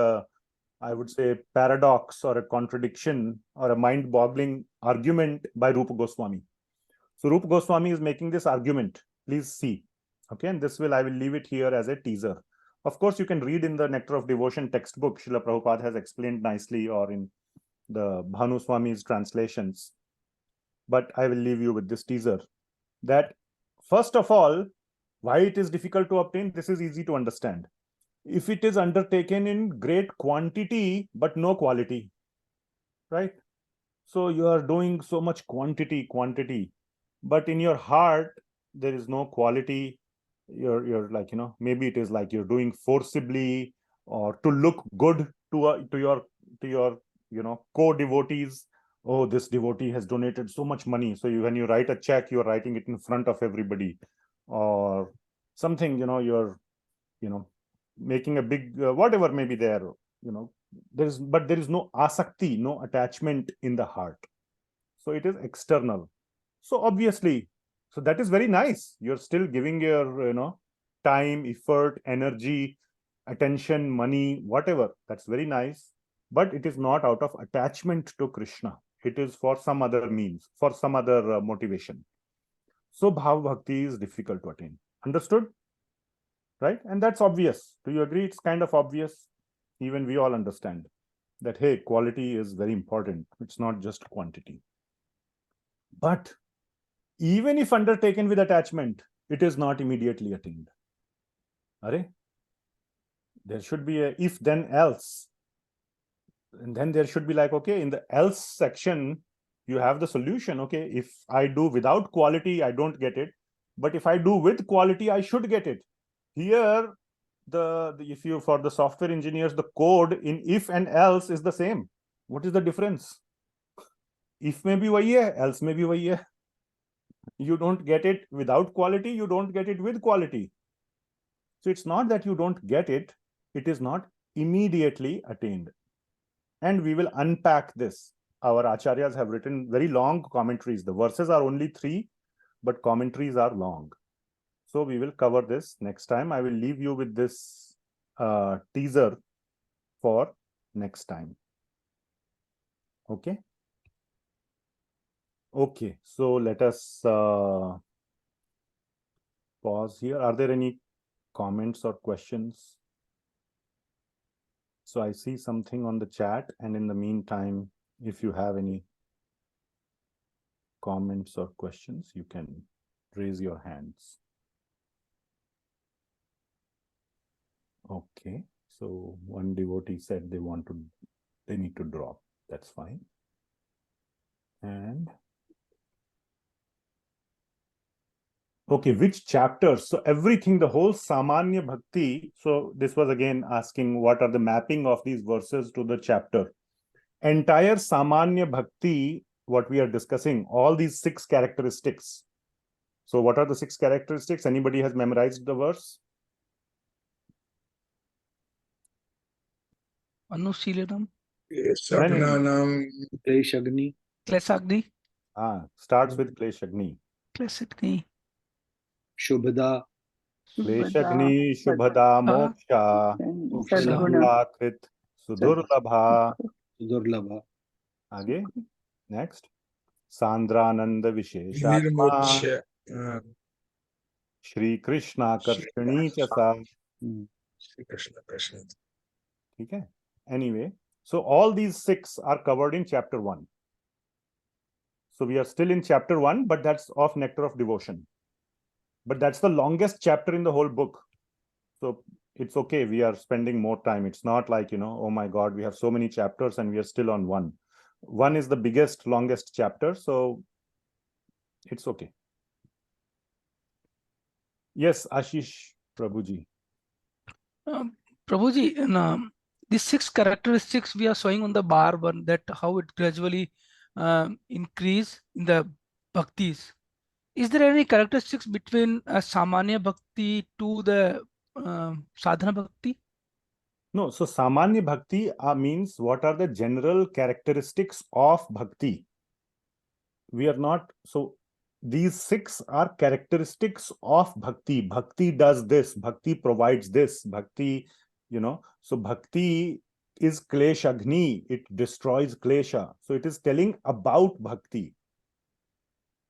I would say, paradox or a contradiction or a mind-boggling argument by Rupa Goswami. So Rupa Goswami is making this argument. Please see. Okay, and I will leave it here as a teaser. Of course, you can read in the Nectar of Devotion textbook. Srila Prabhupada has explained nicely, or in the Bhanu Swami's translations. But I will leave you with this teaser. That first of all, why it is difficult to obtain, this is easy to understand. If it is undertaken in great quantity, but no quality, right? So you are doing so much quantity, but in your heart, there is no quality. You're like, maybe it is like you're doing forcibly or to look good to your co-devotees. Oh, this devotee has donated so much money. So when you write a check, you're writing it in front of everybody, or something, you're, making a big, whatever may be there, but there is no asakti, no attachment in the heart. So it is external. So obviously, so that is very nice. You're still giving your, time, effort, energy, attention, money, whatever. That's very nice. But it is not out of attachment to Krishna. It is for some other means, for some other motivation. So bhava bhakti is difficult to attain. Understood? Right? And that's obvious. Do you agree? It's kind of obvious. Even we all understand that, hey, quality is very important. It's not just quantity. But even if undertaken with attachment, it is not immediately attained. Are? There should be a if, then, else. And then there should be like, okay, in the else section, you have the solution. Okay, if I do without quality, I don't get it. But if I do with quality, I should get it. Here, if you, for the software engineers, the code in if and else is the same. What is the difference? If may be wahi hai, else may be wahi hai. You don't get it without quality, you don't get it with quality. So it's not that you don't get it, it is not immediately attained. And we will unpack this. Our acharyas have written very long commentaries. The verses are only 3, but commentaries are long. So we will cover this next time. I will leave you with this teaser for next time. Okay. Okay, so let us pause here. Are there any comments or questions? So I see something on the chat, and in the meantime, if you have any comments or questions, you can raise your hands. Okay, so one devotee said they need to drop. That's fine. And okay, which chapters? So everything, the whole Samanya Bhakti. So this was again asking what are the mapping of these verses to the chapter. Entire Samanya Bhakti, what we are discussing, all these 6 characteristics. So what are the 6 characteristics? Anybody has memorized the verse? Anushilanam. Sapnanam. Kleshagni. Klesagni. Starts with Kleshagni. Klesagni. Shubhada. Kleshagni, Shubhada, Moksha, Sadguna, Sudurlabha. Sudurlabha. Again, next. Sandrananda Visheshatma. Nirmoksha. Shri Krishna Karshani Chasa. Shri Krishna Karshani. Okay. Anyway, so all these 6 are covered in chapter 1. So we are still in chapter 1, but that's of Nectar of Devotion. But that's the longest chapter in the whole book. So it's okay. We are spending more time. It's not like, oh my God, we have so many chapters and we are still on 1. 1 is the biggest, longest chapter. So it's okay. Yes, Ashish Prabhuji. Prabhuji, the 6 characteristics we are showing on the bar 1, that how it gradually increase in the bhaktis. Is there any characteristics between Samanya Bhakti to the Sadhana Bhakti? No, so Samanya Bhakti means what are the general characteristics of Bhakti. We are not, so these 6 are characteristics of Bhakti. Bhakti does this, Bhakti provides this, Bhakti, so Bhakti is Kleshagni, it destroys Klesha. So it is telling about Bhakti.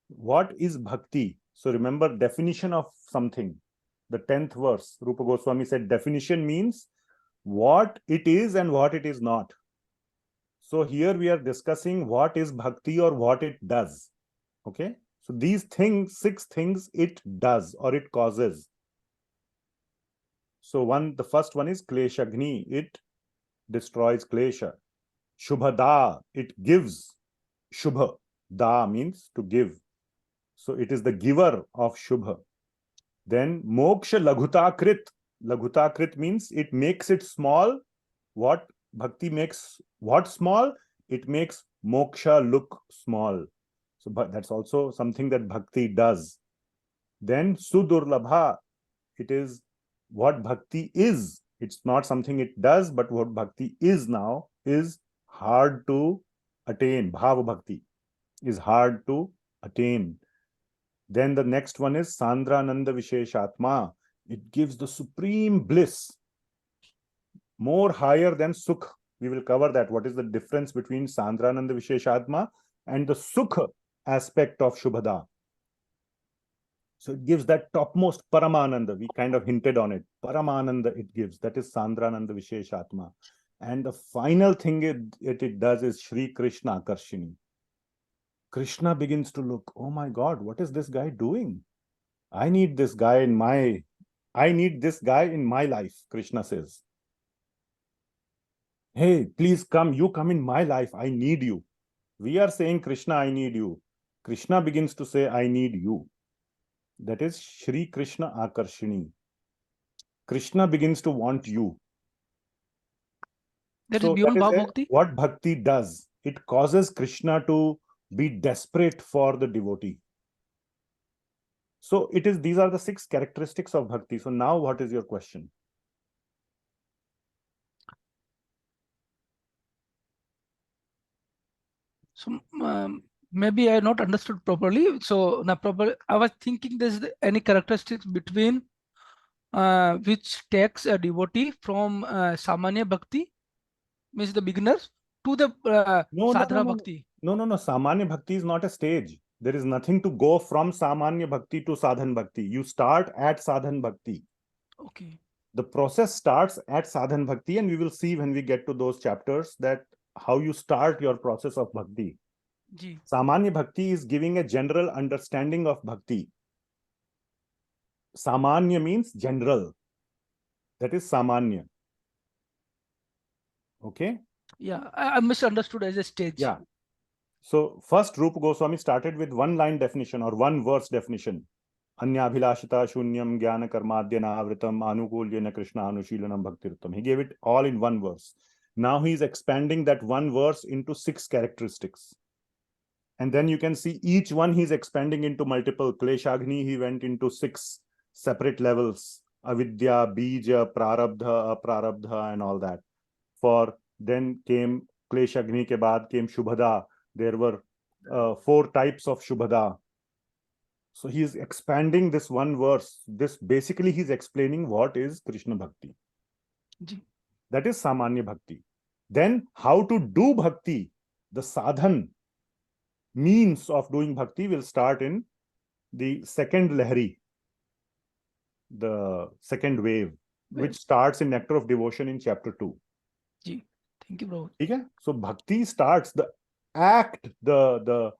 What is Bhakti? So remember definition of something. The 10th verse, Rupa Goswami said definition means what it is and what it is not. So here we are discussing what is Bhakti or what it does. Okay. So these things, 6 things it does or it causes. So the first one is Kleshagni, it destroys Klesha. Śubhadā, it gives. Shubha, da means to give. So it is the giver of Shubha. Then moksha laghutā krit. Laghutā krit means it makes it small. What Bhakti makes what small? It makes moksha look small. So but that's also something that Bhakti does. Then sudurlabha, it is what Bhakti is. It's not something it does, but what Bhakti is now is hard to attain. Bhava Bhakti is hard to attain. Then the next one is Sandrananda Visheshatma. It gives the supreme bliss, more higher than Sukh. We will cover that. What is the difference between Sandrananda Visheshatma and the Sukh aspect of Śubhadā? So it gives that topmost Paramananda. We kind of hinted on it. Paramananda it gives. That is Sandrananda Visheshatma. And the final thing it does is Shri Krishna Karshini. Krishna begins to look, oh my God, what is this guy doing? I need this guy in my life, Krishna says. Hey, please come, you come in my life, I need you. We are saying, Krishna, I need you. Krishna begins to say, I need you. That is Shri Krishna Akarshini. Krishna begins to want you. That is beyond Bhava Bhakti? What Bhakti does, it causes Krishna to be desperate for the devotee. So these are the 6 characteristics of Bhakti. So now what is your question? So maybe I not understood properly. So now I was thinking there's any characteristics between which takes a devotee from Samanya Bhakti, means the beginners, to the Sadhana Bhakti. No. Samanya Bhakti is not a stage. There is nothing to go from Samanya Bhakti to Sadhan Bhakti. You start at Sadhan Bhakti. Okay. The process starts at Sadhan Bhakti, and we will see when we get to those chapters that how you start your process of Bhakti. Ji. Samanya Bhakti is giving a general understanding of Bhakti. Samanya means general. That is Samanya. Okay? Yeah, I misunderstood as a stage. Yeah. So first Rupa Goswami started with 1-line definition or 1-verse definition. Anyabhilashita shunyam jnana karmadhyana avritam anukulyena krishna anushilanam bhaktirtam. He gave it all in 1 verse. Now he is expanding that 1 verse into 6 characteristics. And then you can see each one he's expanding into multiple. Kleshagni, he went into 6 separate levels. Avidya, bija, prarabdha, aprarabdha, and all that. For then came klesa agni ke baad came śubhadā. There were 4 types of śubhadā. So he is expanding this one verse. This basically he's explaining what is Krishna Bhakti. That is Samanya Bhakti. Then how to do Bhakti, the sadhan, means of doing Bhakti will start in the second lahari, the second wave, which starts in Nectar of Devotion in chapter 2. Thank you, Prabhu. Okay? So Bhakti starts the act, the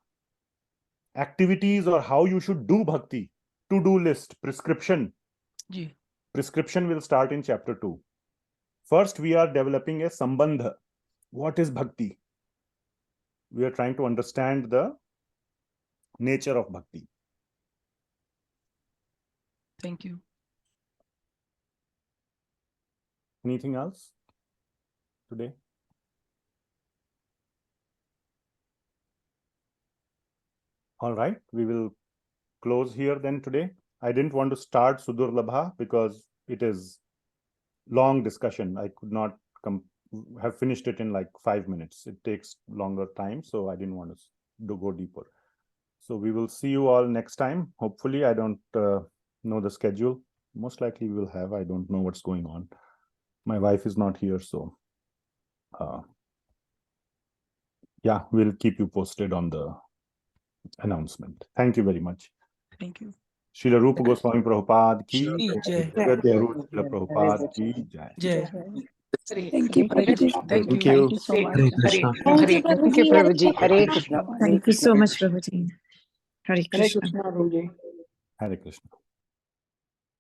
activities or how you should do Bhakti, to-do list, prescription. Prescription will start in chapter 2. First, we are developing a sambandha. What is Bhakti? We are trying to understand the nature of Bhakti. Thank you. Anything else today? All right, we will close here then today. I didn't want to start Sudurlabha because it is long discussion. I could not have finished it in like 5 minutes. It takes longer time, so I didn't want to go deeper. So we will see you all next time. Hopefully, I don't know the schedule. Most likely we will have. I don't know what's going on. My wife is not here, so yeah, we'll keep you posted on the announcement. Thank you very much. Thank you. Srila Rupa Goswami Prabhupada ki Jai. Srila Prabhupada ki jai. Jai. Thank you, Prabhuji. Thank you. Thank you so much. Hare Krishna. Thank you, Prabhuji. Hare Krishna. Krishna. Thank you so much, Prabhuji. Hare Hare Krishna. Krishna, Prabhuji. Hare Krishna.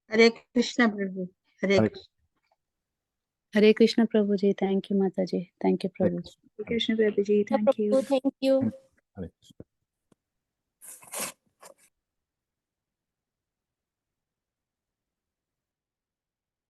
Hare Krishna, Prabhu. Hare Hare Krishna. Hare Krishna, Prabhuji. Thank you, Mataji. Thank you, Prabhuji. Hare Krishna, Prabhuji. Thank you. Thank you. Hare Krishna.